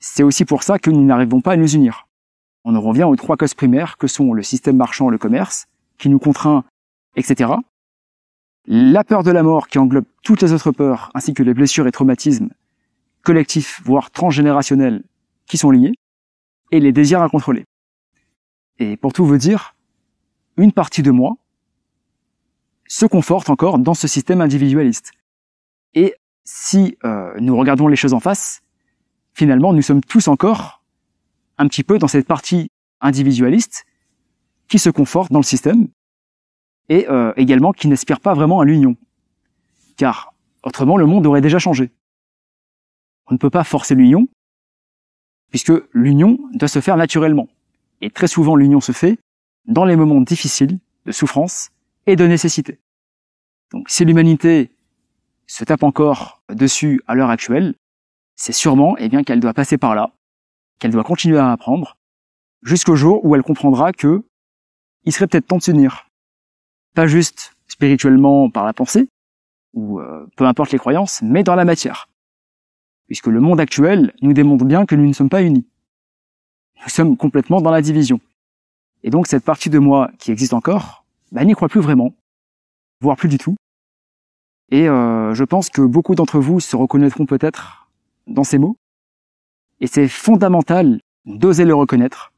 [SPEAKER 1] c'est aussi pour ça que nous n'arrivons pas à nous unir. On en revient aux 3 causes primaires que sont le système marchand, le commerce, qui nous contraint, etc. La peur de la mort qui englobe toutes les autres peurs, ainsi que les blessures et traumatismes collectifs, voire transgénérationnels, qui sont liés, et les désirs incontrôlés. Et pour tout vous dire, une partie de moi se conforte encore dans ce système individualiste. Et si nous regardons les choses en face, finalement, nous sommes tous encore un petit peu dans cette partie individualiste qui se conforte dans le système et également qui n'aspire pas vraiment à l'union. Car autrement, le monde aurait déjà changé. On ne peut pas forcer l'union, puisque l'union doit se faire naturellement. Et très souvent, l'union se fait dans les moments difficiles, de souffrance et de nécessité. Donc si l'humanité se tape encore dessus à l'heure actuelle, c'est sûrement qu'elle doit passer par là, qu'elle doit continuer à apprendre, jusqu'au jour où elle comprendra que il serait peut-être temps de s'unir. Pas juste spirituellement par la pensée, ou peu importe les croyances, mais dans la matière. Puisque le monde actuel nous démontre bien que nous ne sommes pas unis. Nous sommes complètement dans la division. Et donc cette partie de moi qui existe encore, n'y croit plus vraiment, voire plus du tout. Et je pense que beaucoup d'entre vous se reconnaîtront peut-être dans ces mots. Et c'est fondamental d'oser le reconnaître,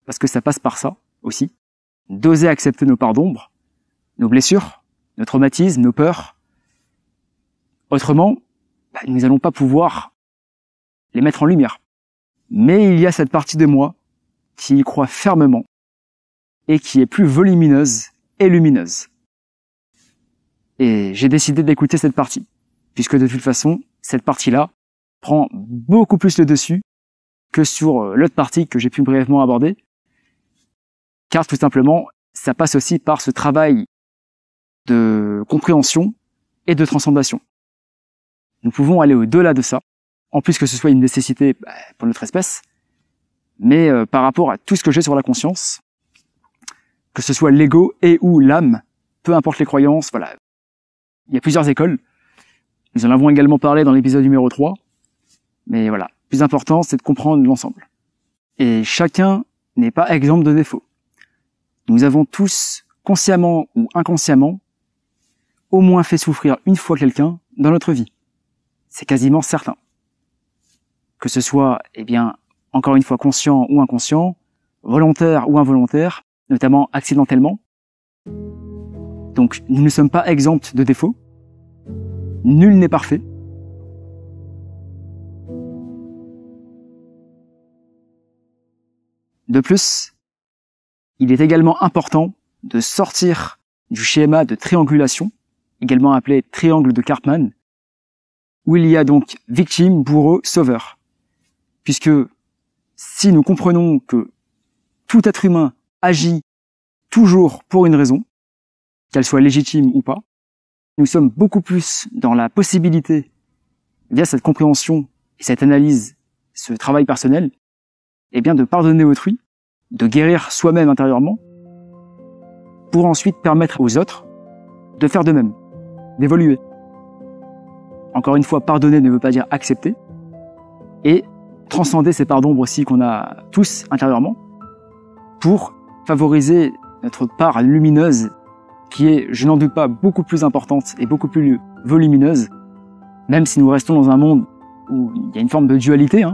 [SPEAKER 1] parce que ça passe par ça aussi, d'oser accepter nos parts d'ombre, nos blessures, nos traumatismes, nos peurs. Autrement, nous n'allons pas pouvoir les mettre en lumière. Mais il y a cette partie de moi qui y croit fermement et qui est plus volumineuse et lumineuse. Et j'ai décidé d'écouter cette partie, puisque de toute façon, cette partie-là prend beaucoup plus le dessus que sur l'autre partie que j'ai pu brièvement aborder, car tout simplement, ça passe aussi par ce travail de compréhension et de transcendation. Nous pouvons aller au-delà de ça, en plus que ce soit une nécessité pour notre espèce, mais par rapport à tout ce que j'ai sur la conscience, que ce soit l'ego et ou l'âme, peu importe les croyances, voilà. Il y a plusieurs écoles. Nous en avons également parlé dans l'épisode numéro 3. Mais voilà, le plus important, c'est de comprendre l'ensemble. Et chacun n'est pas exempt de défauts. Nous avons tous, consciemment ou inconsciemment, au moins fait souffrir une fois quelqu'un dans notre vie. C'est quasiment certain. Que ce soit, encore une fois, conscient ou inconscient, volontaire ou involontaire, notamment accidentellement. Donc, nous ne sommes pas exempts de défauts. Nul n'est parfait. De plus, il est également important de sortir du schéma de triangulation, également appelé triangle de Karpman, où il y a donc victime, bourreau, sauveur. Puisque si nous comprenons que tout être humain agit toujours pour une raison, qu'elle soit légitime ou pas, nous sommes beaucoup plus dans la possibilité, via cette compréhension et cette analyse, ce travail personnel, eh bien de pardonner autrui, de guérir soi-même intérieurement, pour ensuite permettre aux autres de faire de même, d'évoluer. Encore une fois, pardonner ne veut pas dire accepter, et transcender ces parts d'ombre aussi qu'on a tous intérieurement, pour favoriser notre part lumineuse, qui est, je n'en doute pas, beaucoup plus importante et beaucoup plus volumineuse, même si nous restons dans un monde où il y a une forme de dualité.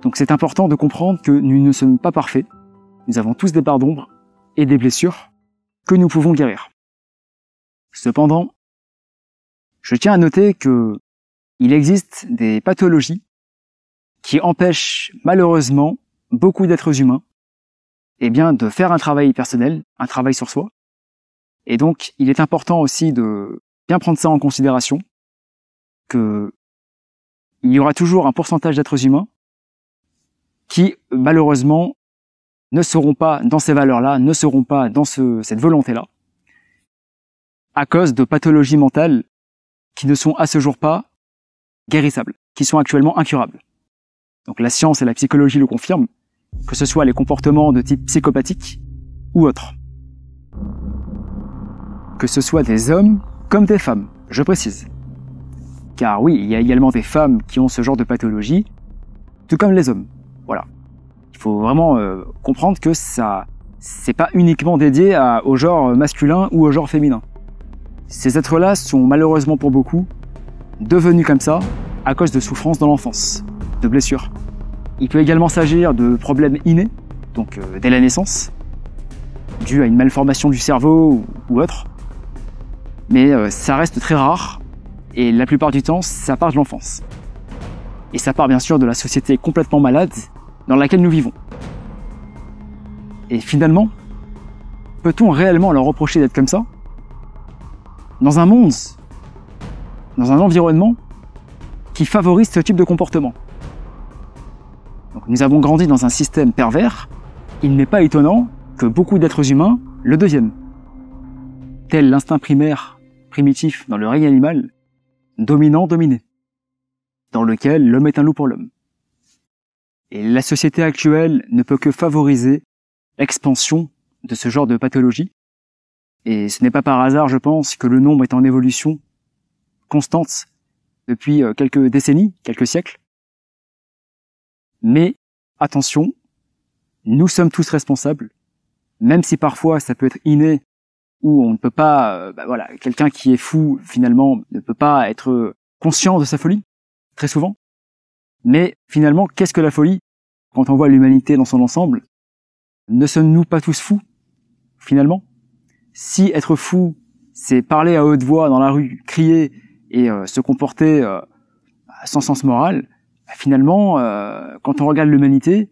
[SPEAKER 1] Donc c'est important de comprendre que nous ne sommes pas parfaits, nous avons tous des parts d'ombre et des blessures que nous pouvons guérir. Cependant, je tiens à noter que il existe des pathologies qui empêchent malheureusement beaucoup d'êtres humains de faire un travail personnel, un travail sur soi. Et donc, il est important aussi de bien prendre ça en considération, que il y aura toujours un pourcentage d'êtres humains qui, malheureusement, ne seront pas dans ces valeurs-là, ne seront pas dans cette volonté-là, à cause de pathologies mentales qui ne sont à ce jour pas guérissables, qui sont actuellement incurables. Donc la science et la psychologie le confirment, que ce soit les comportements de type psychopathique ou autres. Que ce soit des hommes comme des femmes, je précise. Car oui, il y a également des femmes qui ont ce genre de pathologie, tout comme les hommes. Voilà. Il faut vraiment comprendre que ça, c'est pas uniquement dédié au genre masculin ou au genre féminin. Ces êtres-là sont malheureusement pour beaucoup devenus comme ça à cause de souffrances dans l'enfance, de blessures. Il peut également s'agir de problèmes innés, donc dès la naissance, dus à une malformation du cerveau ou autre. Mais ça reste très rare, et la plupart du temps, ça part de l'enfance. Et ça part bien sûr de la société complètement malade dans laquelle nous vivons. Et finalement, peut-on réellement leur reprocher d'être comme ça ? Dans un monde, dans un environnement qui favorise ce type de comportement. Donc, nous avons grandi dans un système pervers, il n'est pas étonnant que beaucoup d'êtres humains le deviennent. Tel l'instinct primaire, primitif dans le règne animal, dominant-dominé, dans lequel l'homme est un loup pour l'homme. Et la société actuelle ne peut que favoriser l'expansion de ce genre de pathologie. Et ce n'est pas par hasard, je pense, que le nombre est en évolution constante depuis quelques décennies, quelques siècles. Mais attention, nous sommes tous responsables, même si parfois ça peut être inné, ou on ne peut pas, quelqu'un qui est fou finalement ne peut pas être conscient de sa folie, très souvent. Mais finalement, qu'est-ce que la folie ? Quand on voit l'humanité dans son ensemble, ne sommes-nous pas tous fous, finalement ? Si être fou, c'est parler à haute voix dans la rue, crier et se comporter sans sens moral, finalement, quand on regarde l'humanité,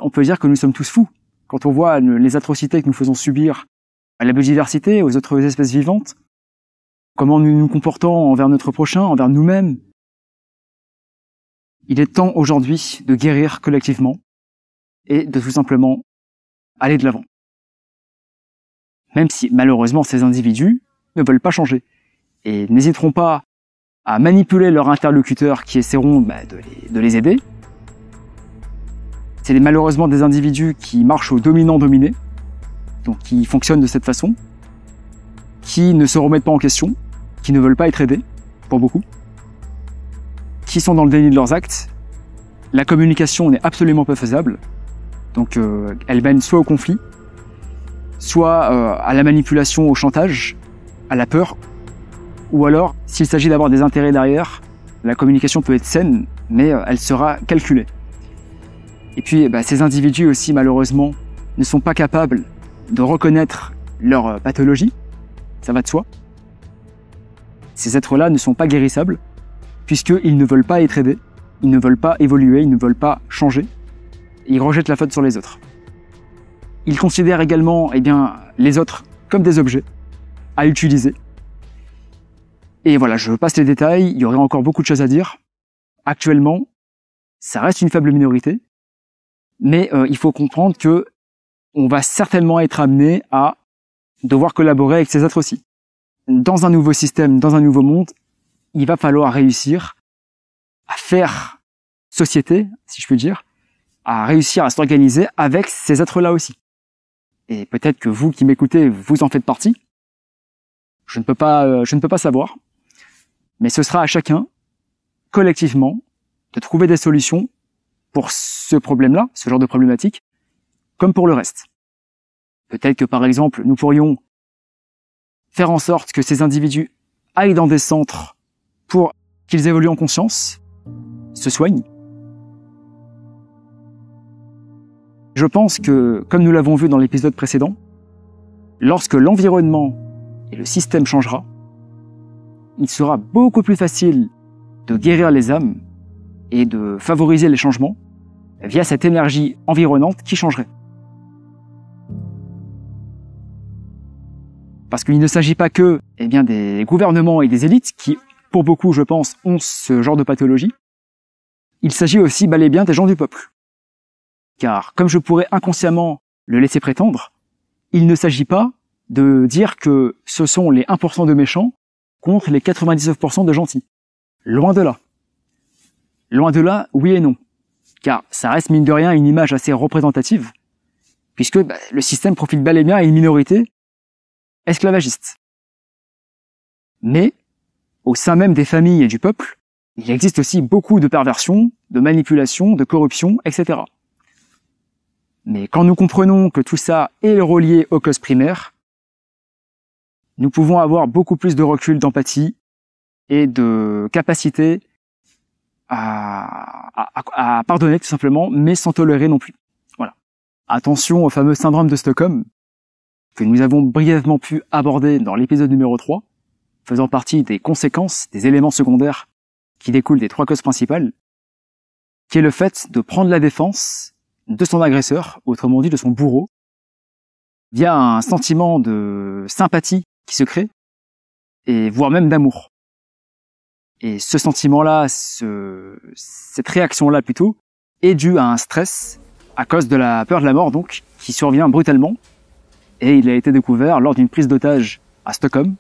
[SPEAKER 1] on peut dire que nous sommes tous fous. Quand on voit les atrocités que nous faisons subir à la biodiversité, aux autres espèces vivantes, comment nous nous comportons envers notre prochain, envers nous-mêmes, il est temps aujourd'hui de guérir collectivement et de tout simplement aller de l'avant. Même si malheureusement ces individus ne veulent pas changer et n'hésiteront pas à manipuler leurs interlocuteurs qui essaieront de les aider. C'est malheureusement des individus qui marchent au dominant-dominé, donc qui fonctionnent de cette façon, qui ne se remettent pas en question, qui ne veulent pas être aidés, pour beaucoup, qui sont dans le déni de leurs actes. La communication n'est absolument pas faisable, donc elle mène soit au conflit, soit à la manipulation, au chantage, à la peur, ou alors, s'il s'agit d'avoir des intérêts derrière, la communication peut être saine, mais elle sera calculée. Et puis, ces individus aussi, malheureusement, ne sont pas capables de reconnaître leur pathologie, ça va de soi. Ces êtres-là ne sont pas guérissables, puisqu'ils ne veulent pas être aidés, ils ne veulent pas évoluer, ils ne veulent pas changer, et ils rejettent la faute sur les autres. Ils considèrent également les autres comme des objets à utiliser. Et voilà, je passe les détails, il y aurait encore beaucoup de choses à dire. Actuellement, ça reste une faible minorité, mais il faut comprendre que on va certainement être amené à devoir collaborer avec ces êtres aussi. dans un nouveau système, dans un nouveau monde, il va falloir réussir à faire société, si je puis dire, à réussir à s'organiser avec ces êtres-là aussi. Et peut-être que vous qui m'écoutez, vous en faites partie. Je ne peux pas savoir. Mais ce sera à chacun, collectivement, de trouver des solutions pour ce problème-là, ce genre de problématique, comme pour le reste. Peut-être que par exemple, nous pourrions faire en sorte que ces individus aillent dans des centres pour qu'ils évoluent en conscience, se soignent. Je pense que, comme nous l'avons vu dans l'épisode précédent, lorsque l'environnement et le système changera, il sera beaucoup plus facile de guérir les âmes et de favoriser les changements via cette énergie environnante qui changerait. Parce qu'il ne s'agit pas que des gouvernements et des élites qui, pour beaucoup, je pense, ont ce genre de pathologie. Il s'agit aussi bel et bien des gens du peuple. Car, comme je pourrais inconsciemment le laisser prétendre, il ne s'agit pas de dire que ce sont les 1% de méchants contre les 99% de gentils. Loin de là. Loin de là, oui et non. Car ça reste mine de rien une image assez représentative, puisque le système profite bel et bien à une minorité esclavagiste. Mais, au sein même des familles et du peuple, il existe aussi beaucoup de perversions, de manipulations, de corruption, etc. Mais quand nous comprenons que tout ça est relié aux causes primaires, nous pouvons avoir beaucoup plus de recul, d'empathie et de capacité à pardonner tout simplement, mais sans tolérer non plus. Voilà. Attention au fameux syndrome de Stockholm, que nous avons brièvement pu aborder dans l'épisode numéro 3, faisant partie des conséquences, des éléments secondaires qui découlent des 3 causes principales, qui est le fait de prendre la défense de son agresseur, autrement dit de son bourreau, via un sentiment de sympathie qui se crée, et voire même d'amour. Et ce sentiment-là, cette réaction-là plutôt, est due à un stress, à cause de la peur de la mort donc, qui survient brutalement, et il a été découvert lors d'une prise d'otage à Stockholm,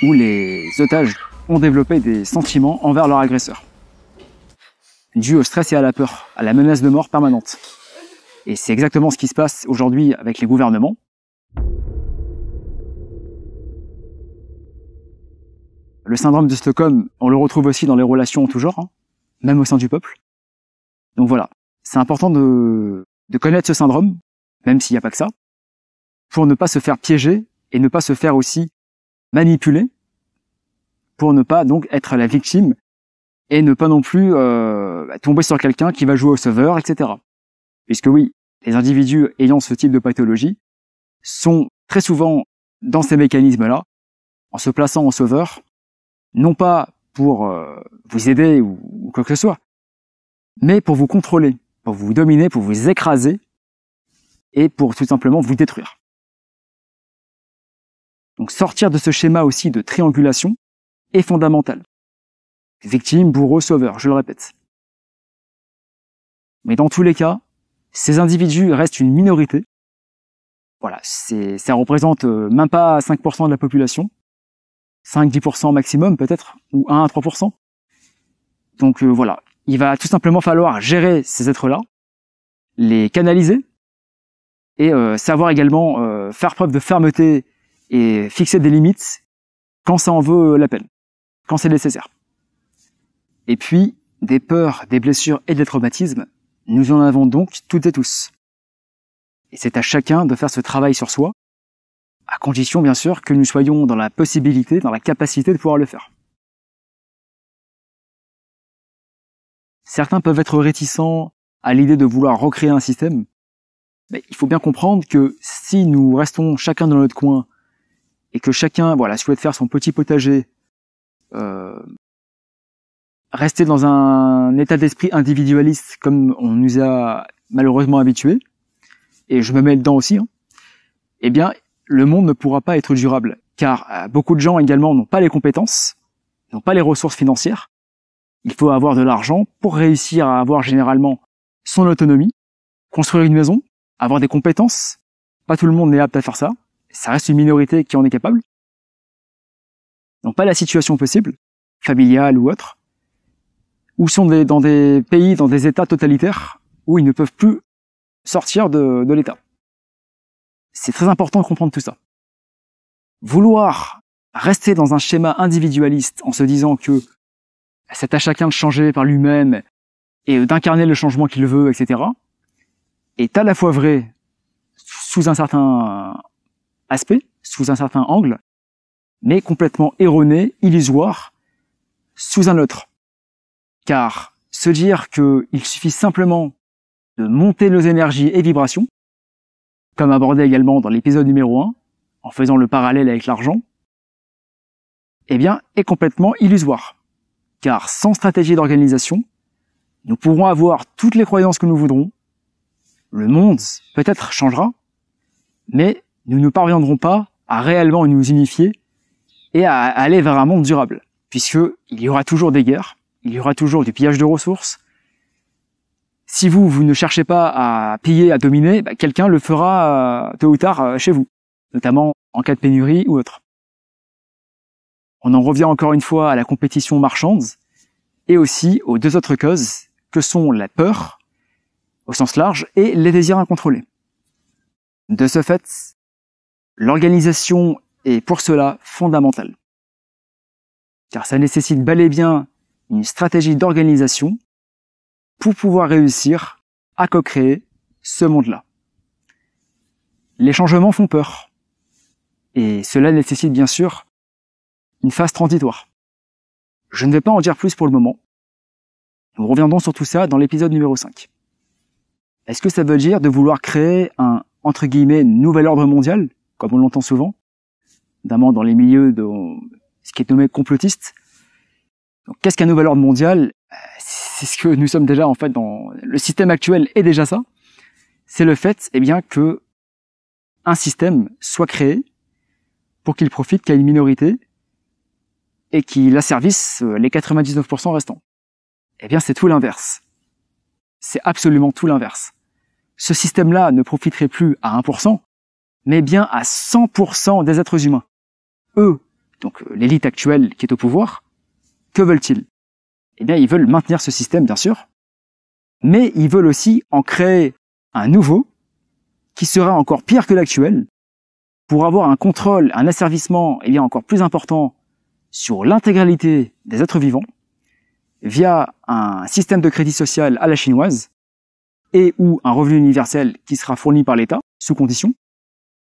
[SPEAKER 1] où les otages ont développé des sentiments envers leur agresseur, dû au stress et à la peur, à la menace de mort permanente. Et c'est exactement ce qui se passe aujourd'hui avec les gouvernements. Le syndrome de Stockholm, on le retrouve aussi dans les relations en tout genre, même au sein du peuple. Donc voilà, c'est important de connaître ce syndrome, même s'il n'y a pas que ça, pour ne pas se faire piéger et ne pas se faire aussi manipuler, pour ne pas donc être la victime et ne pas non plus tomber sur quelqu'un qui va jouer au sauveur, etc. Puisque oui, les individus ayant ce type de pathologie sont très souvent dans ces mécanismes-là, en se plaçant en sauveur, non pas pour vous aider ou quoi que ce soit, mais pour vous contrôler, pour vous dominer, pour vous écraser et pour tout simplement vous détruire. Donc sortir de ce schéma aussi de triangulation est fondamental. Victime, bourreau, sauveur, je le répète. Mais dans tous les cas, ces individus restent une minorité. Voilà, ça représente même pas 5% de la population. 5-10% maximum peut-être, ou 1 à 3%. Donc voilà, il va tout simplement falloir gérer ces êtres-là, les canaliser, et savoir également faire preuve de fermeté et fixer des limites quand ça en vaut la peine, quand c'est nécessaire. Et puis, des peurs, des blessures et des traumatismes, nous en avons donc toutes et tous. Et c'est à chacun de faire ce travail sur soi, à condition bien sûr que nous soyons dans la possibilité, dans la capacité de pouvoir le faire. Certains peuvent être réticents à l'idée de vouloir recréer un système, mais il faut bien comprendre que si nous restons chacun dans notre coin et que chacun souhaite faire son petit potager, rester dans un état d'esprit individualiste comme on nous a malheureusement habitués, et je me mets dedans aussi, eh bien, le monde ne pourra pas être durable, car beaucoup de gens également n'ont pas les compétences, n'ont pas les ressources financières. Il faut avoir de l'argent pour réussir à avoir généralement son autonomie, construire une maison, avoir des compétences. Pas tout le monde n'est apte à faire ça. Ça reste une minorité qui en est capable. n'ont pas la situation possible, familiale ou autre, ou sont dans des pays, dans des États totalitaires, où ils ne peuvent plus sortir de l'État. C'est très important de comprendre tout ça. Vouloir rester dans un schéma individualiste en se disant que c'est à chacun de changer par lui-même et d'incarner le changement qu'il veut, etc., est à la fois vrai sous un certain aspect, sous un certain angle, mais complètement erroné, illusoire, sous un autre. Car se dire qu'il suffit simplement de monter nos énergies et vibrations, comme abordé également dans l'épisode numéro 1, en faisant le parallèle avec l'argent, eh bien, est complètement illusoire. Car sans stratégie d'organisation, nous pourrons avoir toutes les croyances que nous voudrons, le monde peut-être changera, mais nous ne parviendrons pas à réellement nous unifier et à aller vers un monde durable, puisque il y aura toujours des guerres, il y aura toujours du pillage de ressources. Si vous ne cherchez pas à piller, à dominer, quelqu'un le fera tôt ou tard chez vous, notamment en cas de pénurie ou autre. On en revient encore une fois à la compétition marchande et aussi aux deux autres causes que sont la peur, au sens large, et les désirs incontrôlés. De ce fait, l'organisation est pour cela fondamentale. Car ça nécessite bel et bien une stratégie d'organisation pour pouvoir réussir à co-créer ce monde-là. Les changements font peur. Et cela nécessite bien sûr une phase transitoire. Je ne vais pas en dire plus pour le moment. Nous reviendrons sur tout ça dans l'épisode numéro 5. Est-ce que ça veut dire de vouloir créer un, entre guillemets, nouvel ordre mondial, comme on l'entend souvent, notamment dans les milieux de ce qui est nommé complotiste? Donc, qu'est-ce qu'un nouvel ordre mondial? C'est ce que nous sommes déjà, en fait, dans le système actuel est déjà ça. C'est le fait, eh bien, que un système soit créé pour qu'il profite qu'à une minorité et qu'il asservisse les 99% restants. Eh bien, c'est tout l'inverse. C'est absolument tout l'inverse. Ce système-là ne profiterait plus à 1%, mais bien à 100% des êtres humains. Eux, donc l'élite actuelle qui est au pouvoir, que veulent-ils? Eh bien, ils veulent maintenir ce système, bien sûr, mais ils veulent aussi en créer un nouveau qui sera encore pire que l'actuel pour avoir un contrôle, un asservissement eh bien, encore plus important sur l'intégralité des êtres vivants via un système de crédit social à la chinoise et ou un revenu universel qui sera fourni par l'État sous condition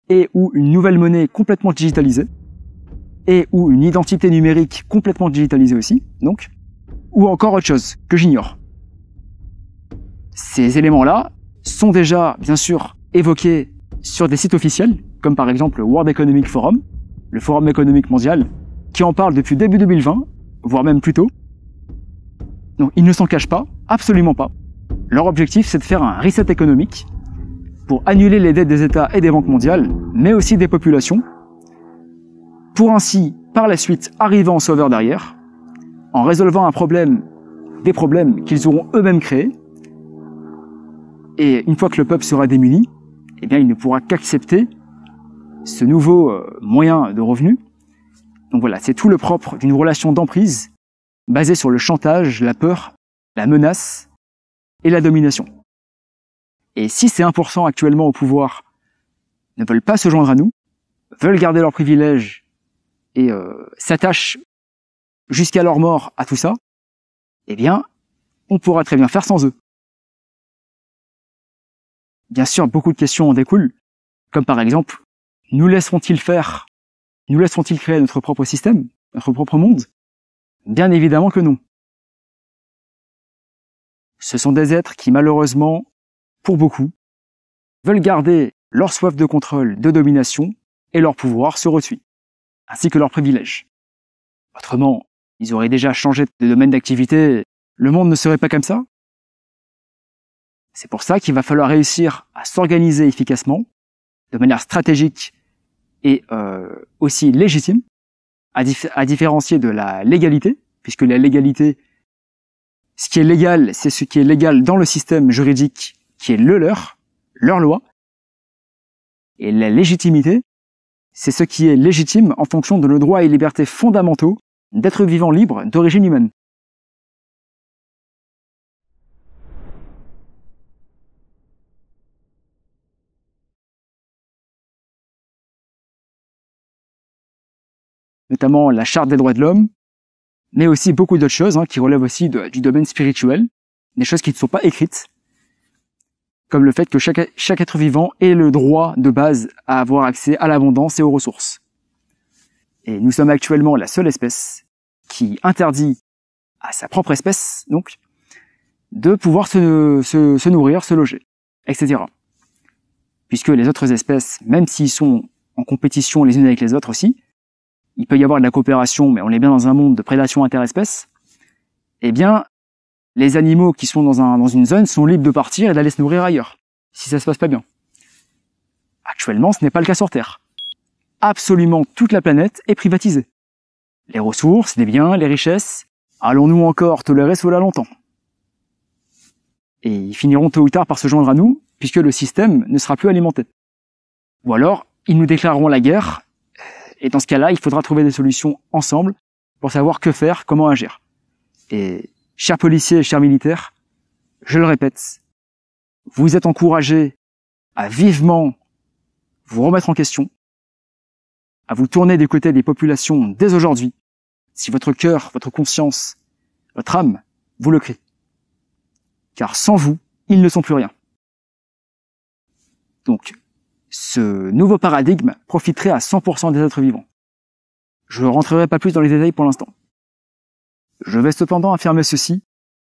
[SPEAKER 1] et ou une nouvelle monnaie complètement digitalisée et ou une identité numérique complètement digitalisée aussi, donc, ou encore autre chose que j'ignore. Ces éléments-là sont déjà, bien sûr, évoqués sur des sites officiels, comme par exemple le World Economic Forum, le Forum économique mondial, qui en parle depuis début 2020, voire même plus tôt. Donc ils ne s'en cachent pas, absolument pas. Leur objectif, c'est de faire un reset économique pour annuler les dettes des États et des banques mondiales, mais aussi des populations, pour ainsi, par la suite, arriver en sauveur derrière, en résolvant des problèmes qu'ils auront eux-mêmes créés. Et une fois que le peuple sera démuni, eh bien, il ne pourra qu'accepter ce nouveau moyen de revenu. Donc voilà, c'est tout le propre d'une relation d'emprise basée sur le chantage, la peur, la menace et la domination. Et si ces 1% actuellement au pouvoir ne veulent pas se joindre à nous, veulent garder leurs privilèges et s'attachent jusqu'à leur mort à tout ça, eh bien, on pourra très bien faire sans eux. Bien sûr, beaucoup de questions en découlent, comme par exemple, nous laisseront-ils faire, nous laisseront-ils créer notre propre système, notre propre monde? Bien évidemment que non. Ce sont des êtres qui, malheureusement, pour beaucoup, veulent garder leur soif de contrôle, de domination, et leur pouvoir sur autrui, ainsi que leurs privilèges. Autrement, ils auraient déjà changé de domaine d'activité, le monde ne serait pas comme ça. C'est pour ça qu'il va falloir réussir à s'organiser efficacement, de manière stratégique et aussi légitime, à différencier de la légalité, puisque la légalité, ce qui est légal, c'est ce qui est légal dans le système juridique qui est leur loi, et la légitimité, c'est ce qui est légitime en fonction de nos droits et libertés fondamentaux d'êtres vivants libres d'origine humaine. Notamment la Charte des droits de l'homme, mais aussi beaucoup d'autres choses qui relèvent aussi du domaine spirituel, des choses qui ne sont pas écrites, comme le fait que chaque être vivant ait le droit de base à avoir accès à l'abondance et aux ressources. Et nous sommes actuellement la seule espèce qui interdit à sa propre espèce, donc, de pouvoir se nourrir, se loger, etc. Puisque les autres espèces, même s'ils sont en compétition les unes avec les autres aussi, il peut y avoir de la coopération, mais on est bien dans un monde de prédation interespèce, eh bien, les animaux qui sont dans une zone sont libres de partir et d'aller se nourrir ailleurs, si ça se passe pas bien. Actuellement, ce n'est pas le cas sur Terre. Absolument toute la planète est privatisée. Les ressources, les biens, les richesses, allons-nous encore tolérer cela longtemps? Et ils finiront tôt ou tard par se joindre à nous, puisque le système ne sera plus alimenté. Ou alors, ils nous déclareront la guerre, et dans ce cas-là, il faudra trouver des solutions ensemble pour savoir que faire, comment agir. Et chers policiers et chers militaires, je le répète, vous êtes encouragés à vivement vous remettre en question, à vous tourner du côté des populations dès aujourd'hui, si votre cœur, votre conscience, votre âme vous le crie. Car sans vous, ils ne sont plus rien. Donc, ce nouveau paradigme profiterait à 100% des êtres vivants. Je ne rentrerai pas plus dans les détails pour l'instant. Je vais cependant affirmer ceci,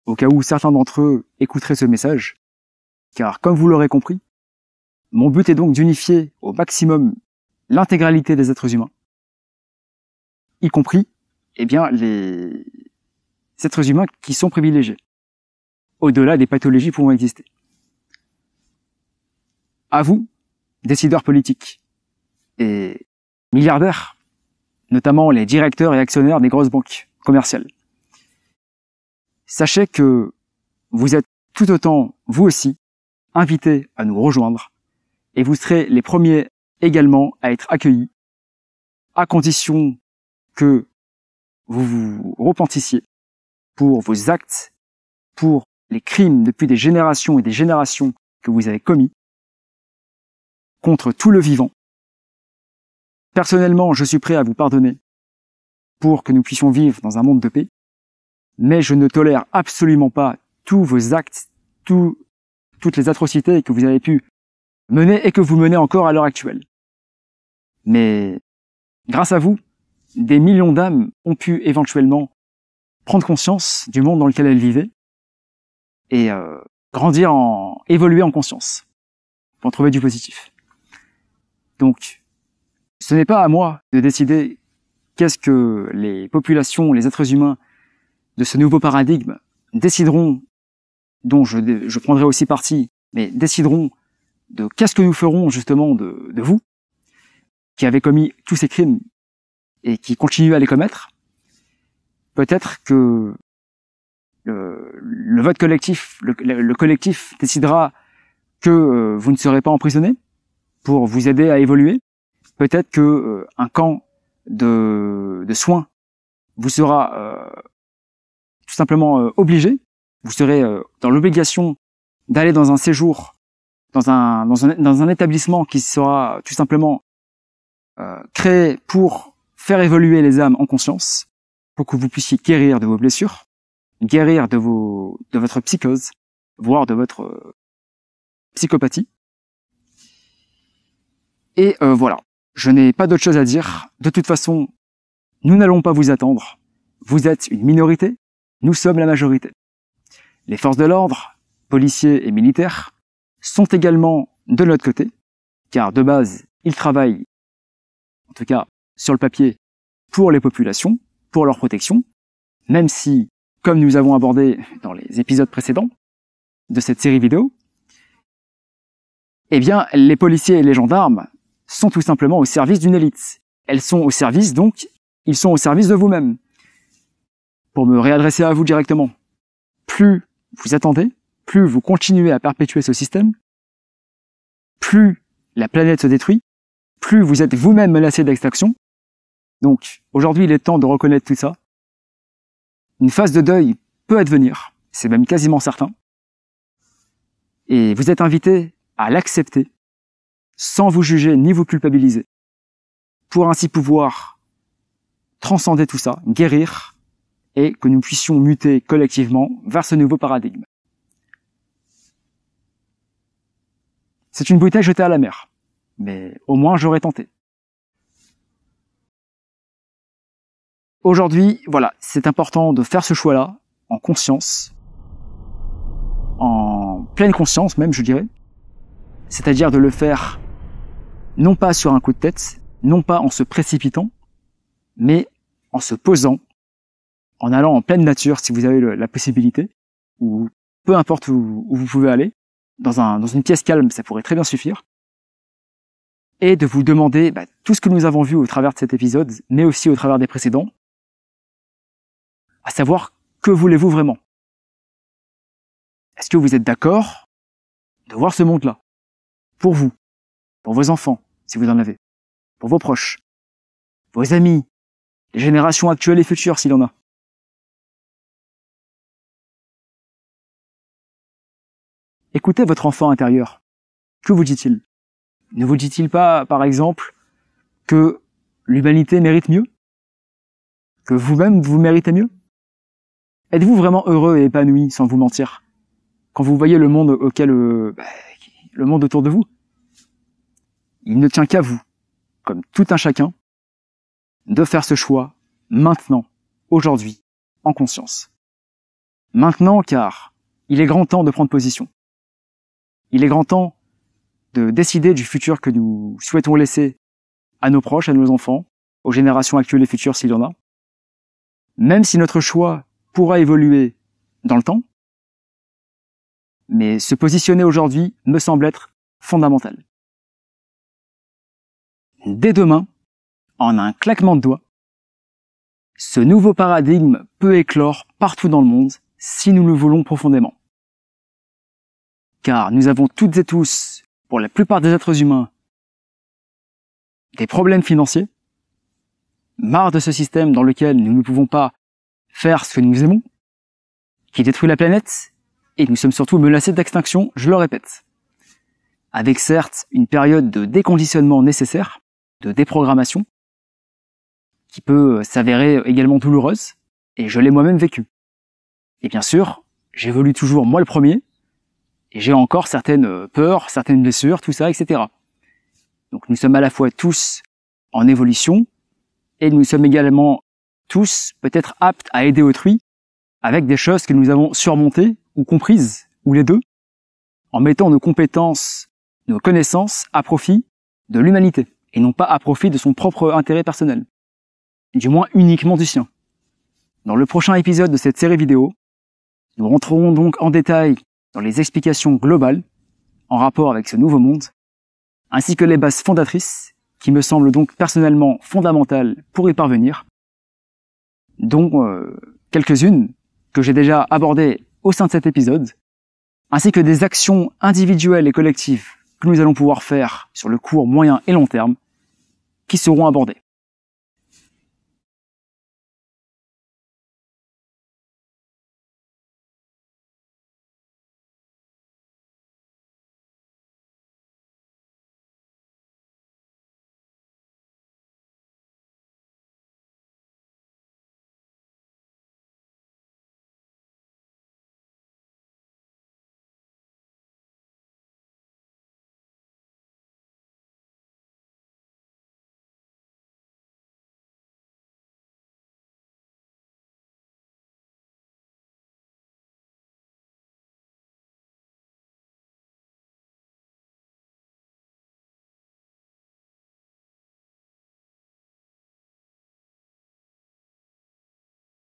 [SPEAKER 1] au cas où certains d'entre eux écouteraient ce message, car comme vous l'aurez compris, mon but est donc d'unifier au maximum l'intégralité des êtres humains, y compris, les êtres humains qui sont privilégiés, au-delà des pathologies pouvant exister. À vous, décideurs politiques et milliardaires, notamment les directeurs et actionnaires des grosses banques commerciales. Sachez que vous êtes tout autant, vous aussi, invités à nous rejoindre et vous serez les premiers également à être accueillis, à condition que vous vous repentissiez pour vos actes, pour les crimes depuis des générations et des générations que vous avez commis contre tout le vivant. Personnellement, je suis prêt à vous pardonner pour que nous puissions vivre dans un monde de paix, mais je ne tolère absolument pas tous vos actes, toutes les atrocités que vous avez pu mener et que vous menez encore à l'heure actuelle. Mais grâce à vous, des millions d'âmes ont pu éventuellement prendre conscience du monde dans lequel elles vivaient et évoluer en conscience pour trouver du positif. Donc, ce n'est pas à moi de décider qu'est-ce que les populations, les êtres humains de ce nouveau paradigme décideront, dont je prendrai aussi partie, mais décideront de qu'est-ce que nous ferons justement de vous, qui avez commis tous ces crimes et qui continuent à les commettre. Peut-être que le vote collectif, le collectif décidera que vous ne serez pas emprisonnés pour vous aider à évoluer. Peut-être que un camp de soins vous sera tout simplement obligé. Vous serez dans l'obligation d'aller dans un séjour, dans un établissement qui sera tout simplement créé pour faire évoluer les âmes en conscience, pour que vous puissiez guérir de vos blessures, guérir de votre psychose, voire de votre psychopathie. Et voilà, je n'ai pas d'autre chose à dire. De toute façon, nous n'allons pas vous attendre. Vous êtes une minorité, nous sommes la majorité. Les forces de l'ordre, policiers et militaires, sont également de notre côté, car de base, ils travaillent, en tout cas sur le papier, pour les populations, pour leur protection, même si, comme nous avons abordé dans les épisodes précédents de cette série vidéo, eh bien, les policiers et les gendarmes sont tout simplement au service d'une élite. Elles sont au service, donc, ils sont au service de vous-même. Pour me réadresser à vous directement, plus vous attendez, plus vous continuez à perpétuer ce système, plus la planète se détruit, plus vous êtes vous-même menacé d'extinction. Donc, aujourd'hui, il est temps de reconnaître tout ça. Une phase de deuil peut advenir, c'est même quasiment certain. Et vous êtes invité à l'accepter, sans vous juger ni vous culpabiliser, pour ainsi pouvoir transcender tout ça, guérir, et que nous puissions muter collectivement vers ce nouveau paradigme. C'est une bouteille jetée à la mer, mais au moins j'aurais tenté. Aujourd'hui, voilà, c'est important de faire ce choix-là, en conscience, en pleine conscience même, je dirais. C'est-à-dire de le faire, non pas sur un coup de tête, non pas en se précipitant, mais en se posant, en allant en pleine nature si vous avez la possibilité, ou peu importe où vous pouvez aller, dans une pièce calme, ça pourrait très bien suffire, et de vous demander tout ce que nous avons vu au travers de cet épisode, mais aussi au travers des précédents, à savoir, que voulez-vous vraiment? Est-ce que vous êtes d'accord de voir ce monde-là? Pour vous, pour vos enfants, si vous en avez, pour vos proches, vos amis, les générations actuelles et futures, s'il y en a. Écoutez votre enfant intérieur. Que vous dit-il? Ne vous dit-il pas, par exemple, que l'humanité mérite mieux? Que vous-même, vous méritez mieux? Êtes-vous vraiment heureux et épanoui, sans vous mentir, quand vous voyez le monde le monde autour de vous? Il ne tient qu'à vous, comme tout un chacun, de faire ce choix maintenant, aujourd'hui, en conscience. Maintenant, car il est grand temps de prendre position. Il est grand temps de décider du futur que nous souhaitons laisser à nos proches, à nos enfants, aux générations actuelles et futures s'il y en a. Même si notre choix pourra évoluer dans le temps, mais se positionner aujourd'hui me semble être fondamental. Dès demain, en un claquement de doigts, ce nouveau paradigme peut éclore partout dans le monde si nous le voulons profondément. Car nous avons toutes et tous, pour la plupart des êtres humains, des problèmes financiers, marre de ce système dans lequel nous ne pouvons pas faire ce que nous aimons, qui détruit la planète, et nous sommes surtout menacés d'extinction, je le répète. Avec certes une période de déconditionnement nécessaire, de déprogrammation, qui peut s'avérer également douloureuse, et je l'ai moi-même vécu. Et bien sûr, j'évolue toujours moi le premier, et j'ai encore certaines peurs, certaines blessures, tout ça, etc. Donc nous sommes à la fois tous en évolution, et nous sommes également tous peut-être aptes à aider autrui avec des choses que nous avons surmontées ou comprises, ou les deux, en mettant nos compétences, nos connaissances à profit de l'humanité, et non pas à profit de son propre intérêt personnel, du moins uniquement du sien. Dans le prochain épisode de cette série vidéo, nous rentrerons donc en détail dans les explications globales en rapport avec ce nouveau monde, ainsi que les bases fondatrices qui me semblent donc personnellement fondamentales pour y parvenir, dont quelques-unes que j'ai déjà abordées au sein de cet épisode, ainsi que des actions individuelles et collectives que nous allons pouvoir faire sur le court, moyen et long terme, qui seront abordées.